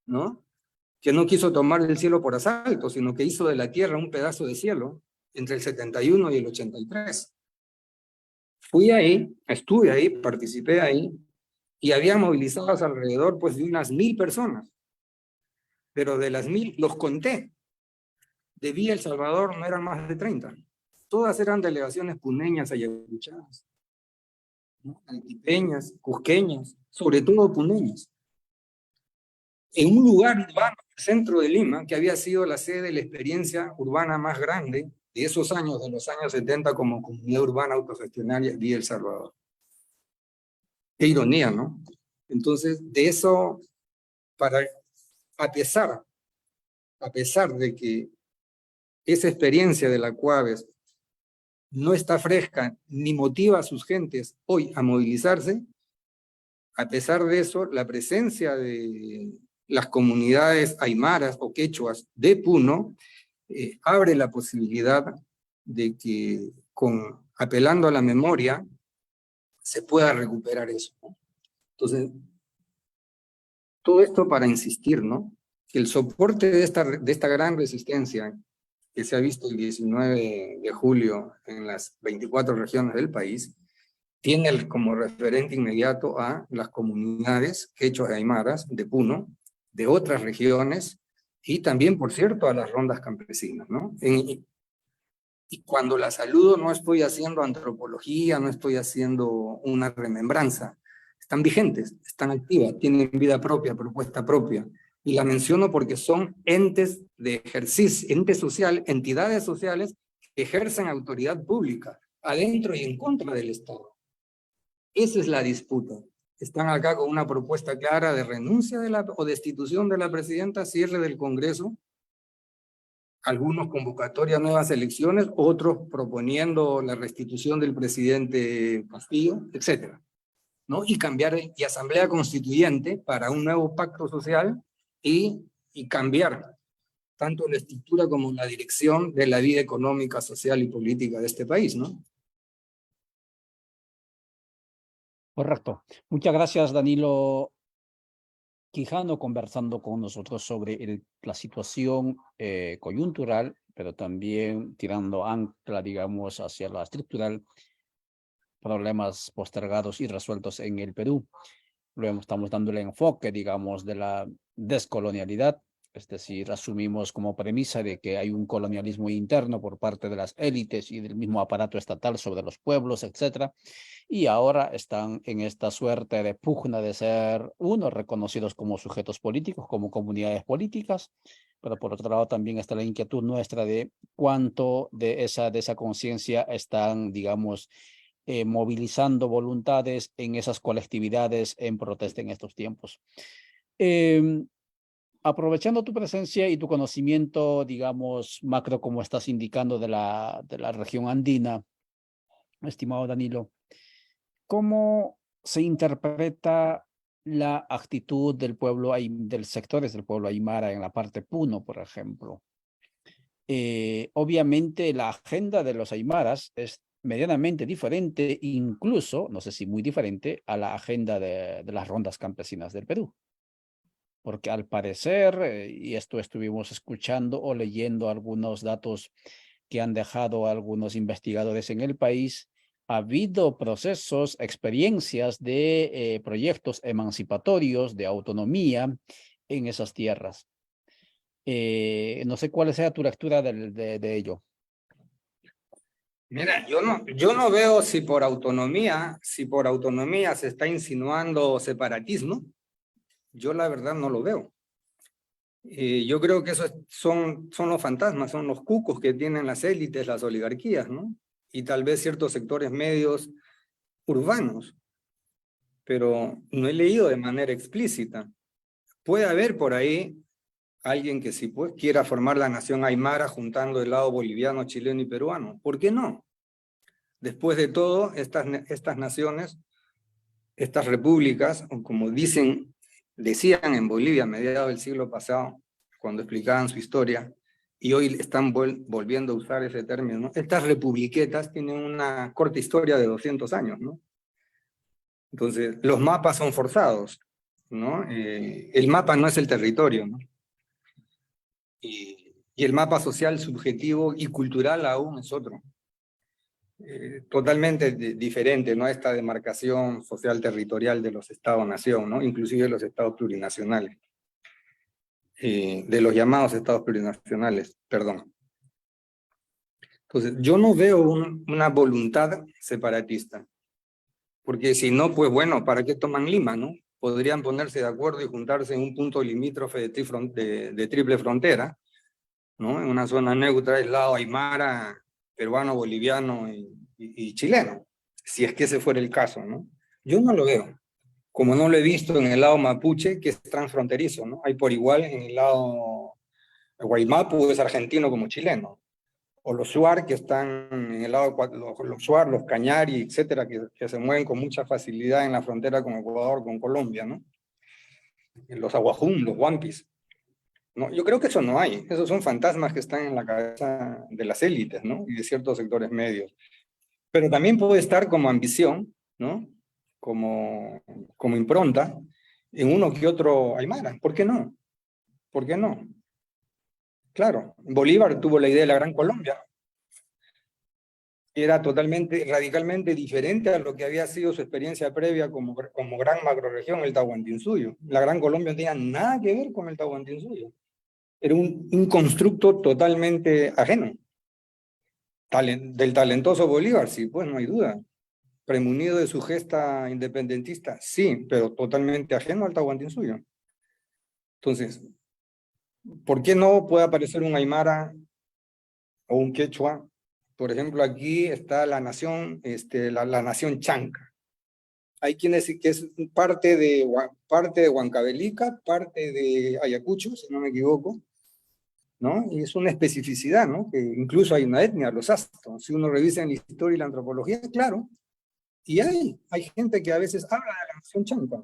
Speaker 1: ¿no? Que no quiso tomar el cielo por asalto, sino que hizo de la tierra un pedazo de cielo entre el 71 y el 83. Fui ahí, estuve ahí, participé ahí, y había movilizados alrededor pues de unas 1.000 personas, pero de las 1.000 los conté. De Villa El Salvador no eran más de 30. Todas eran delegaciones puneñas, ayacuchanas, ¿no? Altipeñas, cusqueñas, sobre todo puneñas. En un lugar urbano, el centro de Lima, que había sido la sede de la experiencia urbana más grande de esos años, de los años 70, como comunidad urbana autogestionaria, Villa El Salvador. Qué ironía, ¿no? Entonces, de eso, a pesar de que esa experiencia de la Cuaves no está fresca ni motiva a sus gentes hoy a movilizarse, a pesar de eso, la presencia de las comunidades aymaras o quechuas de Puno abre la posibilidad de que, apelando a la memoria, se pueda recuperar eso, ¿no? Entonces, todo esto para insistir, ¿no? Que el soporte de esta gran resistencia que se ha visto el 19 de julio en las 24 regiones del país, tiene como referente inmediato a las comunidades quechuas y aymaras de Puno, de otras regiones, y también, por cierto, a las rondas campesinas, ¿no? Y cuando la saludo no estoy haciendo antropología, no estoy haciendo una remembranza. Están vigentes, están activas, tienen vida propia, propuesta propia. Y la menciono porque son entes de ejercicio, entes sociales, entidades sociales que ejercen autoridad pública, adentro y en contra del Estado. Esa es la disputa. Están acá con una propuesta clara de renuncia o destitución de la presidenta, cierre del Congreso, algunos convocatoria a nuevas elecciones, otros proponiendo la restitución del presidente Castillo, etcétera, ¿no? Y cambiar, y asamblea constituyente para un nuevo pacto social y cambiar tanto la estructura como la dirección de la vida económica, social y política de este país, ¿no?
Speaker 2: Correcto. Muchas gracias, Danilo Quijano, conversando con nosotros sobre la situación coyuntural, pero también tirando ancla, digamos, hacia la estructural, problemas postergados y resueltos en el Perú. Luego estamos dando el enfoque, digamos, de la descolonialidad, es decir, asumimos como premisa de que hay un colonialismo interno por parte de las élites y del mismo aparato estatal sobre los pueblos, etcétera. Y ahora están en esta suerte de pugna de ser, uno, reconocidos como sujetos políticos, como comunidades políticas, pero por otro lado también está la inquietud nuestra de cuánto de esa conciencia están, digamos, movilizando voluntades en esas colectividades en protesta en estos tiempos. Aprovechando tu presencia y tu conocimiento, digamos, macro, como estás indicando de la región andina, estimado Danilo, ¿cómo se interpreta la actitud del pueblo, del sectores del pueblo aymara en la parte Puno, por ejemplo? Obviamente la agenda de los aymaras es medianamente diferente, incluso, no sé si muy diferente, a la agenda de las rondas campesinas del Perú. Porque al parecer, y esto estuvimos escuchando o leyendo algunos datos que han dejado algunos investigadores en el país, ha habido procesos, experiencias de proyectos emancipatorios, de autonomía en esas tierras. No sé cuál sea tu lectura de ello.
Speaker 1: Mira, yo no veo si por autonomía se está insinuando separatismo. Yo la verdad no lo veo. Yo creo que esos son los fantasmas, son los cucos que tienen las élites, las oligarquías, ¿no? Y tal vez ciertos sectores medios urbanos, pero no he leído de manera explícita. Puede haber por ahí alguien que sí pues, quiera formar la nación aymara juntando el lado boliviano, chileno y peruano. ¿Por qué no? Después de todo, estas naciones, estas repúblicas, o como decían en Bolivia a mediados del siglo pasado, cuando explicaban su historia, y hoy están volviendo a usar ese término, ¿no? Estas republiquetas tienen una corta historia de 200 años, ¿no? Entonces, los mapas son forzados, ¿no? El mapa no es el territorio, ¿no? Y el mapa social, subjetivo y cultural aún es otro. Totalmente diferente, ¿no? Esta demarcación social territorial de los estados-nación, ¿no? Inclusive los estados plurinacionales, de los llamados estados plurinacionales, perdón. Entonces, yo no veo una voluntad separatista, porque si no, pues bueno, ¿para qué toman Lima, no? Podrían ponerse de acuerdo y juntarse en un punto limítrofe de triple frontera, ¿no? En una zona neutra, aislado, aymara, peruano, boliviano y chileno, si es que ese fuera el caso, ¿no? Yo no lo veo, como no lo he visto en el lado mapuche, que es transfronterizo, ¿no? Hay por igual en el lado Guaymapu, es argentino como chileno, o los Shuar, que están en el lado, los Shuar, los Cañari, etcétera, que se mueven con mucha facilidad en la frontera con Ecuador, con Colombia, ¿no? Los Aguajún, los Huampis. No, yo creo que eso no hay. Esos son fantasmas que están en la cabeza de las élites, ¿no? Y de ciertos sectores medios. Pero también puede estar como ambición, ¿no? Como impronta en uno que otro aymara. ¿Por qué no? ¿Por qué no? Claro, Bolívar tuvo la idea de la Gran Colombia. Era totalmente, radicalmente diferente a lo que había sido su experiencia previa como gran macrorregión, el Tahuantinsuyo. La Gran Colombia no tenía nada que ver con el Tahuantinsuyo. Era un constructo totalmente ajeno. Del talentoso Bolívar, sí, pues no hay duda. Premunido de su gesta independentista, sí, pero totalmente ajeno al Tahuantinsuyo. Entonces, ¿por qué no puede aparecer un aymara o un quechua? Por ejemplo, aquí está la nación, la nación chanca. Hay quienes que es parte de Huancavelica, parte de Ayacucho, si no me equivoco, ¿no? Y es una especificidad, ¿no? Que incluso hay una etnia, los astos. Si uno revisa en la historia y la antropología, claro, y hay gente que a veces habla de la nación chanca.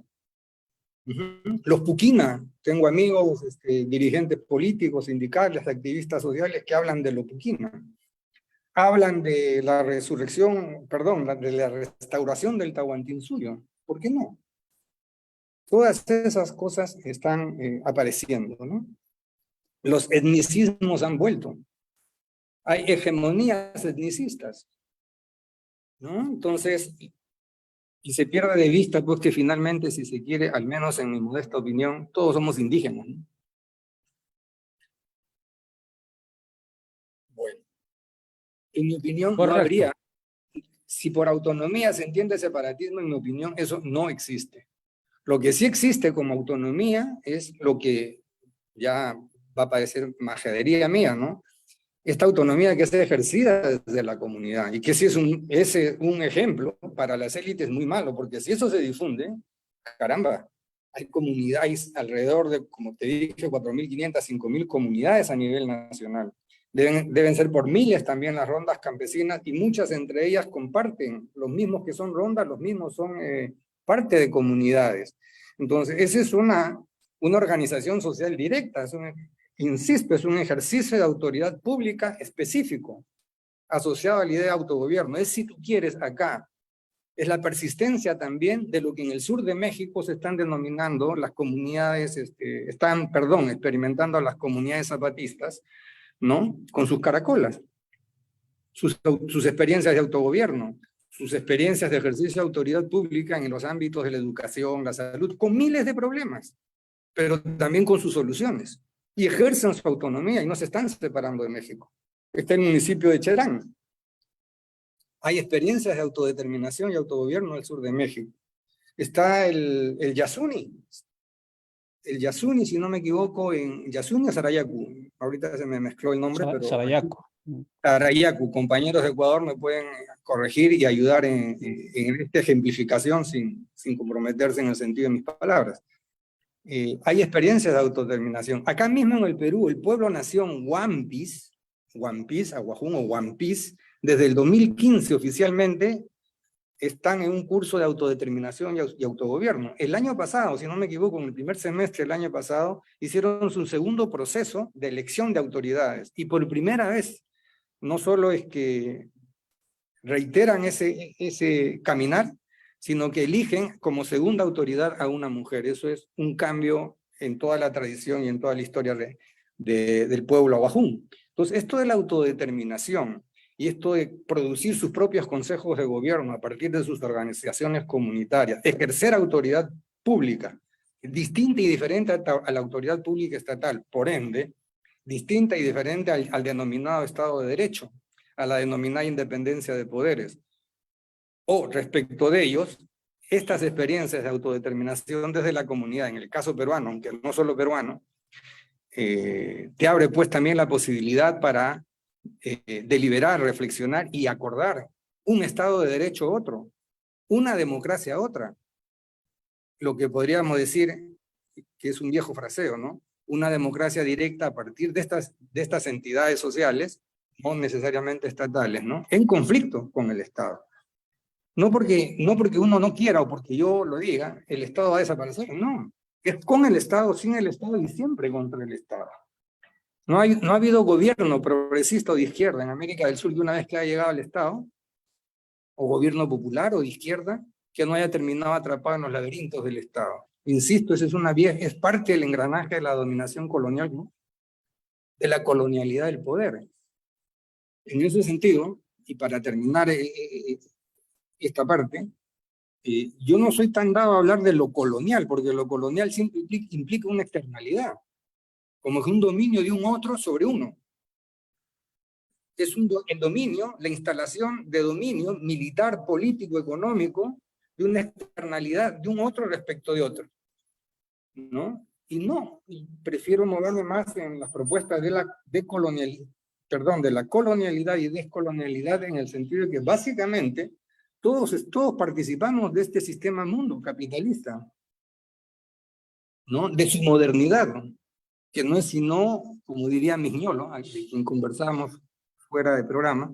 Speaker 1: Los Puquina, tengo amigos, dirigentes políticos, sindicales, activistas sociales que hablan de los Puquina. Hablan de la resurrección, perdón, de la restauración del Tahuantinsuyo. ¿Por qué no? Todas esas cosas están apareciendo, ¿no? Los etnicismos han vuelto. Hay hegemonías etnicistas, ¿no? Entonces, Y se pierde de vista, pues, que finalmente, si se quiere, al menos en mi modesta opinión, todos somos indígenas, ¿no? Bueno, en mi opinión, no
Speaker 2: Correcto.
Speaker 1: habría, si por autonomía se entiende separatismo, en mi opinión, eso no existe. Lo que sí existe como autonomía es lo que ya va a parecer majadería mía, ¿no? Esta autonomía que es ejercida desde la comunidad, y que si es un ejemplo para las élites muy malo, porque si eso se difunde, caramba, hay comunidades alrededor de, como te dije, 4.500, 5.000 comunidades a nivel nacional. Deben ser por miles también las rondas campesinas, y muchas entre ellas comparten, los mismos que son rondas, los mismos son parte de comunidades. Entonces, esa es una organización social directa, insisto, es un ejercicio de autoridad pública específico, asociado a la idea de autogobierno. Es, si tú quieres, acá, es la persistencia también de lo que en el sur de México se están denominando las comunidades, experimentando las comunidades zapatistas, ¿no? Con sus caracolas, sus experiencias de autogobierno, sus experiencias de ejercicio de autoridad pública en los ámbitos de la educación, la salud, con miles de problemas, pero también con sus soluciones. Y ejercen su autonomía y no se están separando de México. Está el municipio de Cherán. Hay experiencias de autodeterminación y autogobierno al sur de México. Está el Yasuni. El Yasuni, si no me equivoco, en Yasuni o Sarayaku. Ahorita se me mezcló el nombre, pero...
Speaker 2: Sarayaku.
Speaker 1: Sarayaku, compañeros de Ecuador me pueden corregir y ayudar en esta ejemplificación sin comprometerse en el sentido de mis palabras. Hay experiencias de autodeterminación. Acá mismo en el Perú, el pueblo-nación Huampis, Aguajún o Huampis, desde el 2015 oficialmente, están en un curso de autodeterminación y autogobierno. El año pasado, si no me equivoco, en el primer semestre del año pasado, hicieron su segundo proceso de elección de autoridades. Y por primera vez, no solo es que reiteran ese caminar, sino que eligen como segunda autoridad a una mujer. Eso es un cambio en toda la tradición y en toda la historia del pueblo aguajún. Entonces, esto de la autodeterminación y esto de producir sus propios consejos de gobierno a partir de sus organizaciones comunitarias, ejercer autoridad pública, distinta y diferente a la autoridad pública estatal, por ende, distinta y diferente al denominado Estado de Derecho, a la denominada independencia de poderes. O respecto de ellos, estas experiencias de autodeterminación desde la comunidad, en el caso peruano, aunque no solo peruano, te abre pues también la posibilidad para deliberar, reflexionar y acordar un Estado de Derecho a otro, una democracia a otra. Lo que podríamos decir que es un viejo fraseo, ¿no? Una democracia directa a partir de estas entidades sociales, no necesariamente estatales, ¿no? En conflicto con el Estado. No porque uno no quiera o porque yo lo diga, el Estado va a desaparecer, no. Es con el Estado, sin el Estado y siempre contra el Estado. No ha habido gobierno progresista o de izquierda en América del Sur que una vez que ha llegado al Estado, o gobierno popular o de izquierda, que no haya terminado atrapado en los laberintos del Estado. Insisto, es parte del engranaje de la dominación colonial, ¿no? De la colonialidad del poder. En ese sentido, y para terminar esta parte, yo no soy tan dado a hablar de lo colonial, porque lo colonial siempre implica una externalidad, como que un dominio de un otro sobre uno. Es el dominio, la instalación de dominio militar, político, económico, de una externalidad de un otro respecto de otro, ¿no? Y prefiero moverme más en las propuestas de la colonialidad y descolonialidad, en el sentido de que básicamente todos participamos de este sistema mundo capitalista, ¿no? De su modernidad, que no es sino, como diría Mignolo, a quien conversábamos fuera de programa,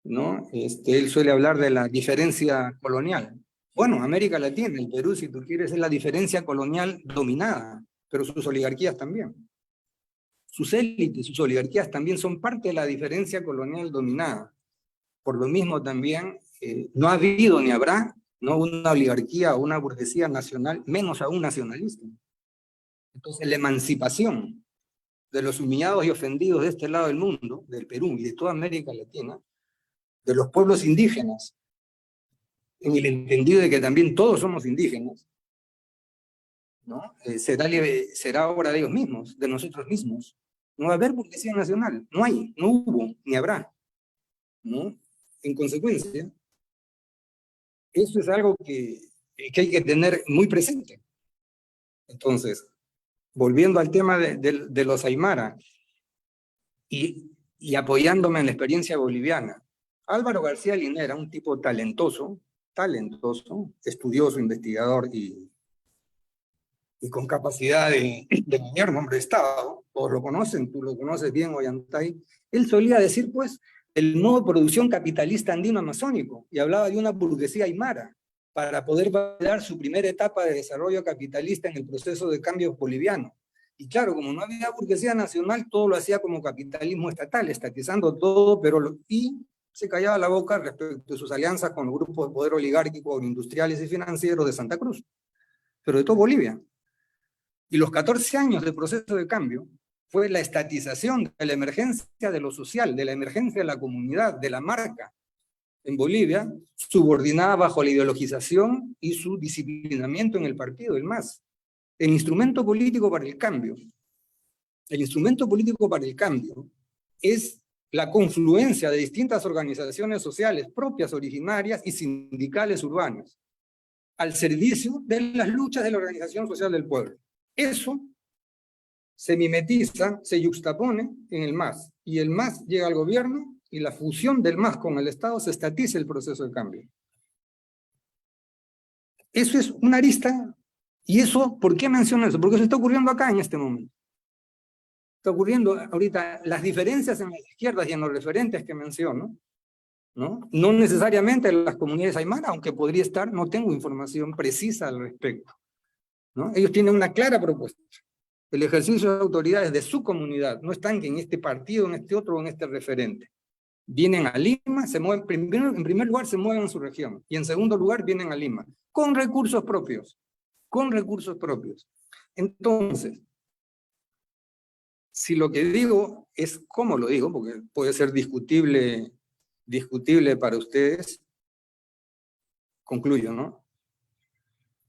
Speaker 1: ¿no? Él suele hablar de la diferencia colonial. Bueno, América Latina, el Perú, si tú quieres, es la diferencia colonial dominada, pero sus oligarquías también. Sus élites, sus oligarquías también son parte de la diferencia colonial dominada. Por lo mismo también, no ha habido ni habrá, ¿no?, una oligarquía o una burguesía nacional, menos aún nacionalista. Entonces, la emancipación de los humillados y ofendidos de este lado del mundo, del Perú y de toda América Latina, de los pueblos indígenas, en el entendido de que también todos somos indígenas, ¿no? Será obra de ellos mismos, de nosotros mismos. No va a haber burguesía nacional, no hay, no hubo, ni habrá, ¿no? En consecuencia, eso es algo que hay que tener muy presente. Entonces, volviendo al tema de los Aymara, y apoyándome en la experiencia boliviana, Álvaro García Linera, un tipo talentoso, estudioso, investigador y con capacidad de gobierno, hombre de Estado, todos lo conocen, tú lo conoces bien, Ollantay, él solía decir, pues, el modo de producción capitalista andino-amazónico, y hablaba de una burguesía aymara, para poder validar su primera etapa de desarrollo capitalista en el proceso de cambio boliviano. Y claro, como no había burguesía nacional, todo lo hacía como capitalismo estatal, estatizando todo, y se callaba la boca respecto de sus alianzas con los grupos de poder oligárquico, industriales y financieros de Santa Cruz, pero de todo Bolivia. Y los 14 años de proceso de cambio fue la estatización de la emergencia de lo social, de la emergencia de la comunidad, de la marca en Bolivia, subordinada bajo la ideologización y su disciplinamiento en el partido, el MAS. El instrumento político para el cambio. El instrumento político para el cambio es la confluencia de distintas organizaciones sociales propias, originarias y sindicales urbanas, al servicio de las luchas de la organización social del pueblo. Eso se mimetiza, se yuxtapone en el MAS, y el MAS llega al gobierno, y la fusión del MAS con el Estado se estatiza el proceso de cambio. Eso es una arista, y eso, ¿por qué menciono eso? Porque eso está ocurriendo acá en este momento. Está ocurriendo ahorita las diferencias en las izquierdas y en los referentes que menciono, ¿no? No necesariamente en las comunidades aymara, aunque podría estar, no tengo información precisa al respecto, ¿no? Ellos tienen una clara propuesta. El ejercicio de autoridades de su comunidad, no están en este partido, en este otro o en este referente. Vienen a Lima, se mueven, en primer lugar se mueven en su región, y en segundo lugar vienen a Lima, con recursos propios, Entonces, si lo que digo es cómo lo digo, porque puede ser discutible para ustedes, concluyo, ¿no?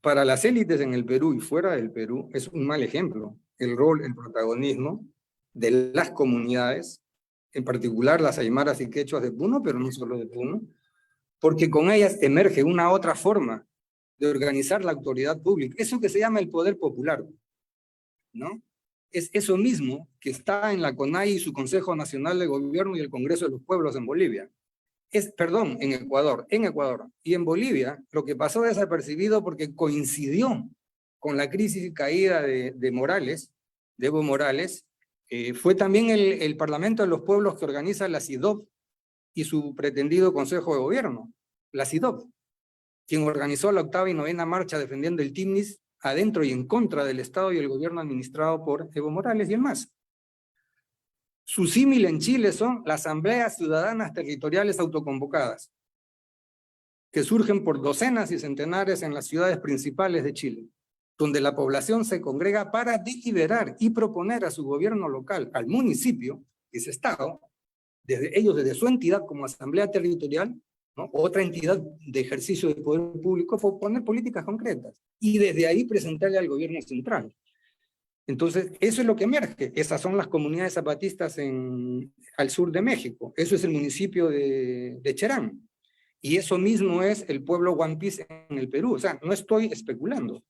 Speaker 1: Para las élites en el Perú y fuera del Perú es un mal ejemplo el rol, el protagonismo de las comunidades, en particular las aymaras y quechuas de Puno, pero no solo de Puno, porque con ellas emerge una otra forma de organizar la autoridad pública, eso que se llama el poder popular, ¿no? Es eso mismo que está en la CONAI y su Consejo Nacional de Gobierno y el Congreso de los Pueblos en Bolivia. En Ecuador. Y en Bolivia, lo que pasó desapercibido porque coincidió con la crisis y caída de Morales, de Evo Morales, fue también el Parlamento de los Pueblos que organiza la CIDOB y su pretendido Consejo de Gobierno, la CIDOB, quien organizó la 8ª y 9ª marcha defendiendo el TIMNIS adentro y en contra del Estado y el gobierno administrado por Evo Morales y el MAS. Su símil en Chile son las asambleas ciudadanas territoriales autoconvocadas, que surgen por docenas y centenares en las ciudades principales de Chile, donde la población se congrega para deliberar y proponer a su gobierno local, al municipio, que es Estado, desde su entidad como asamblea territorial, ¿no? Otra entidad de ejercicio de poder público, proponer políticas concretas, y desde ahí presentarle al gobierno central. Entonces, eso es lo que emerge. Esas son las comunidades zapatistas al sur de México. Eso es el municipio de Cherán. Y eso mismo es el pueblo Huampis en el Perú. O sea, no estoy especulando.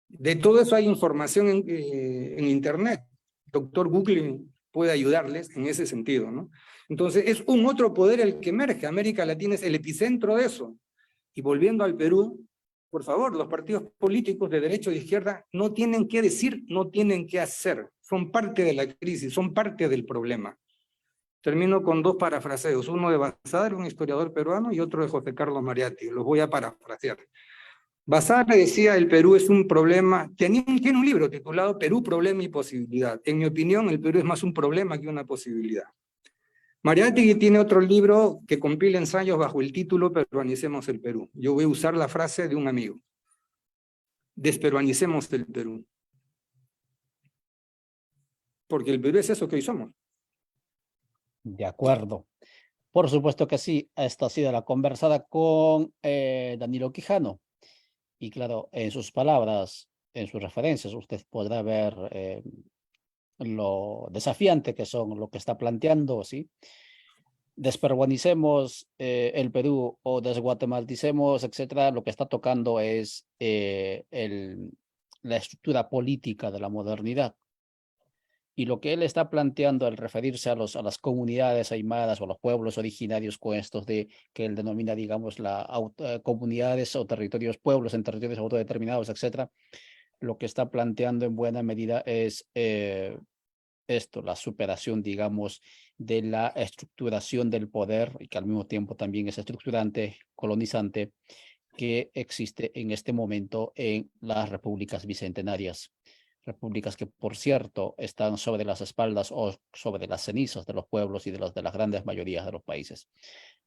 Speaker 1: De todo eso hay información en Internet. Doctor Google puede ayudarles en ese sentido, ¿no? Entonces, es un otro poder el que emerge. América Latina es el epicentro de eso. Y volviendo al Perú, por favor, los partidos políticos de derecha o de izquierda no tienen que decir, no tienen que hacer. Son parte de la crisis, son parte del problema. Termino con 2 parafraseos, uno de Basadre, un historiador peruano, y otro de José Carlos Mariatti. Los voy a parafrasear. Basadre decía, el Perú es un problema, tiene un libro titulado Perú, Problema y Posibilidad. En mi opinión, el Perú es más un problema que una posibilidad. Mariátegui tiene otro libro que compila ensayos bajo el título Peruanicemos el Perú. Yo voy a usar la frase de un amigo. Desperuanicemos el Perú. Porque el Perú es eso que hoy somos.
Speaker 2: De acuerdo. Por supuesto que sí, esta ha sido la conversada con Danilo Quijano. Y claro, en sus palabras, en sus referencias, usted podrá ver lo desafiante que son lo que está planteando, ¿sí? Desperuanicemos el Perú o desguatemalicemos, etcétera, lo que está tocando es la estructura política de la modernidad. Y lo que él está planteando al referirse a las comunidades aymaras o a los pueblos originarios con estos de que él denomina, digamos, comunidades o territorios, pueblos en territorios autodeterminados, etcétera, lo que está planteando en buena medida es esto, la superación, digamos, de la estructuración del poder y que al mismo tiempo también es estructurante, colonizante, que existe en este momento en las repúblicas bicentenarias. Repúblicas que, por cierto, están sobre las espaldas o sobre las cenizas de los pueblos y de las grandes mayorías de los países.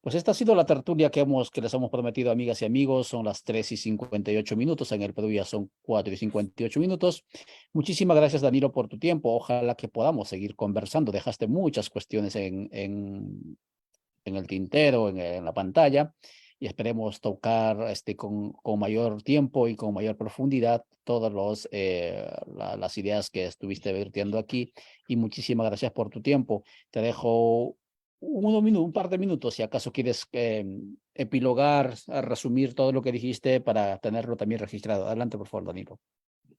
Speaker 2: Pues esta ha sido la tertulia que les hemos prometido, amigas y amigos. Son las 3:58. En el Perú ya son 4:58. Muchísimas gracias, Danilo, por tu tiempo. Ojalá que podamos seguir conversando. Dejaste muchas cuestiones en el tintero, en la pantalla, y esperemos tocar con mayor tiempo y con mayor profundidad todas las ideas que estuviste vertiendo aquí. Y muchísimas gracias por tu tiempo. Te dejo un par de minutos, si acaso quieres epilogar, resumir todo lo que dijiste para tenerlo también registrado. Adelante, por favor, Danilo.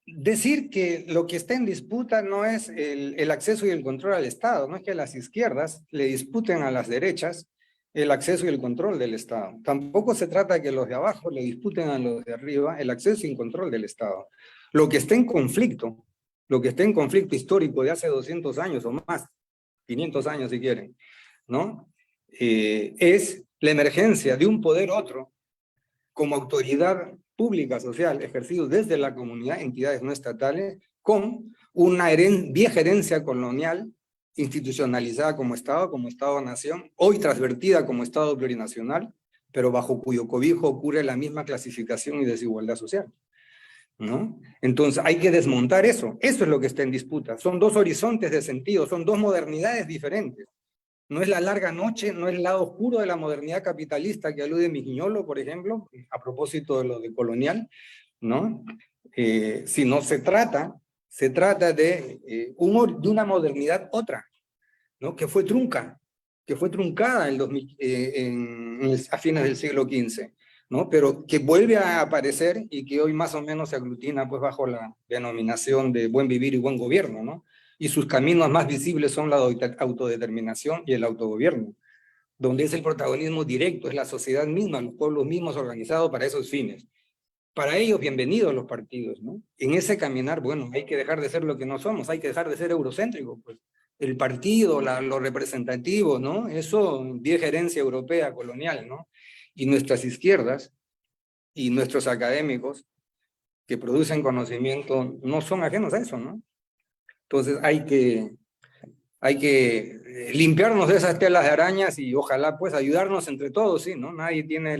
Speaker 1: Decir que lo que está en disputa no es el acceso y el control al Estado, no es que las izquierdas le disputen a las derechas el acceso y el control del Estado. Tampoco se trata de que los de abajo le disputen a los de arriba el acceso y el control del Estado. Lo que está en conflicto, lo que está en conflicto histórico de hace 200 años o más, 500 años si quieren, ¿no? Es la emergencia de un poder otro como autoridad pública social ejercido desde la comunidad, entidades no estatales, con una vieja herencia colonial institucionalizada como Estado-nación, hoy transvertida como Estado plurinacional, pero bajo cuyo cobijo ocurre la misma clasificación y desigualdad social, ¿no? Entonces hay que desmontar eso. Eso es lo que está en disputa. Son dos horizontes de sentido, son dos modernidades diferentes. No es la larga noche, no es el lado oscuro de la modernidad capitalista que alude Migiñolo, por ejemplo, a propósito de lo de colonial, ¿no? Sino se trata de una modernidad otra, ¿no? Que fue truncada a fines del siglo XV, ¿no? Pero que vuelve a aparecer y que hoy más o menos se aglutina pues bajo la denominación de buen vivir y buen gobierno, ¿no? Y sus caminos más visibles son la autodeterminación y el autogobierno, donde es el protagonismo directo, es la sociedad misma, los pueblos mismos organizados para esos fines. Para ellos, bienvenidos los partidos, ¿no? En ese caminar, bueno, hay que dejar de ser lo que no somos, hay que dejar de ser eurocéntricos, pues. El partido, lo representativo, ¿no? Eso, vieja herencia europea, colonial, ¿no? Y nuestras izquierdas y nuestros académicos que producen conocimiento no son ajenos a eso, ¿no? Entonces hay que limpiarnos de esas telas de arañas y ojalá pues ayudarnos entre todos, ¿sí? ¿No? Nadie tiene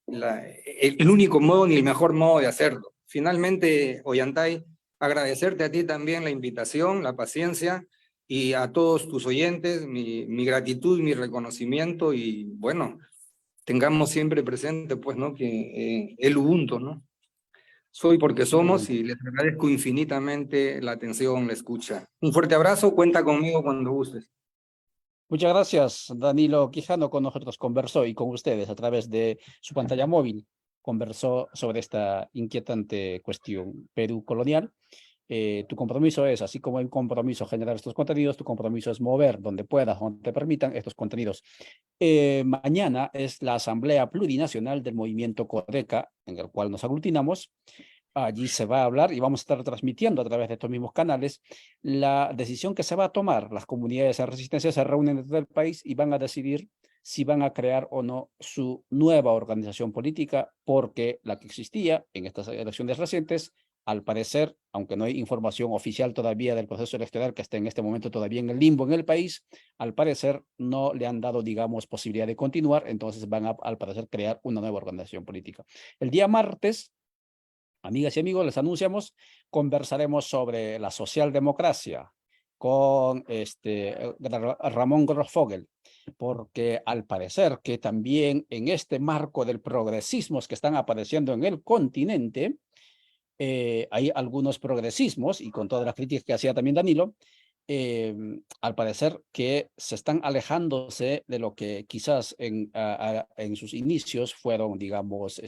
Speaker 1: el único modo ni el mejor modo de hacerlo. Finalmente, Ollantay, agradecerte a ti también la invitación, la paciencia y a todos tus oyentes, mi gratitud, mi reconocimiento y bueno, tengamos siempre presente pues, ¿no? Que el Ubuntu, ¿no? Soy porque somos y les agradezco infinitamente la atención, la escucha. Un fuerte abrazo, cuenta conmigo cuando gustes.
Speaker 2: Muchas gracias, Danilo Quijano. Con nosotros conversó y con ustedes a través de su pantalla móvil conversó sobre esta inquietante cuestión Perú colonial. Tu compromiso es, así como el compromiso generar estos contenidos, tu compromiso es mover donde puedas, donde te permitan estos contenidos. Mañana es la Asamblea Plurinacional del Movimiento Codeca, en el cual nos aglutinamos. Allí se va a hablar y vamos a estar transmitiendo a través de estos mismos canales la decisión que se va a tomar. Las comunidades de resistencia se reúnen en todo el país y van a decidir si van a crear o no su nueva organización política, porque la que existía en estas elecciones recientes, al parecer, aunque no hay información oficial todavía del proceso electoral que está en este momento todavía en el limbo en el país, al parecer no le han dado, digamos, posibilidad de continuar, entonces van a, al parecer, crear una nueva organización política. El día martes, amigas y amigos, les anunciamos, conversaremos sobre la socialdemocracia con Ramón Grossfogel, porque al parecer que también en este marco del progresismos que están apareciendo en el continente, hay algunos progresismos, y con todas las críticas que hacía también Danilo, al parecer que se están alejándose de lo que quizás en sus inicios fueron, digamos,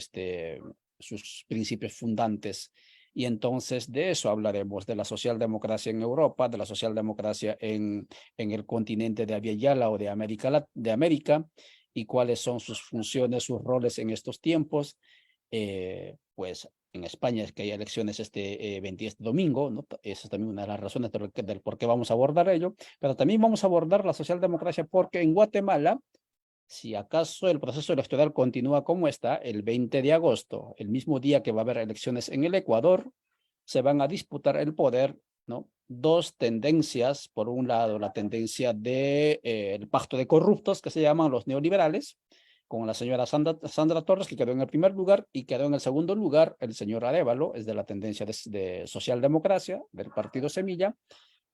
Speaker 2: sus principios fundantes. Y entonces de eso hablaremos, de la socialdemocracia en Europa, de la socialdemocracia en el continente de Abya Yala o de América, y cuáles son sus funciones, sus roles en estos tiempos. Pues en España es que hay elecciones este domingo, ¿no? Esa es también una de las razones del por qué vamos a abordar ello, pero también vamos a abordar la socialdemocracia porque en Guatemala, si acaso el proceso electoral continúa como está, el 20 de agosto, el mismo día que va a haber elecciones en el Ecuador, se van a disputar el poder, ¿no? Dos tendencias, por un lado la tendencia del pacto de corruptos que se llaman los neoliberales, con la señora Sandra Torres, que quedó en el primer lugar, y quedó en el segundo lugar el señor Arévalo, es de la tendencia de socialdemocracia, del partido Semilla,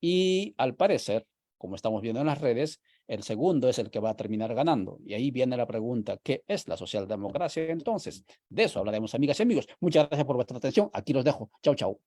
Speaker 2: y al parecer, como estamos viendo en las redes, el segundo es el que va a terminar ganando. Y ahí viene la pregunta, ¿qué es la socialdemocracia? Entonces, de eso hablaremos, amigas y amigos. Muchas gracias por vuestra atención. Aquí los dejo. Chau, chau.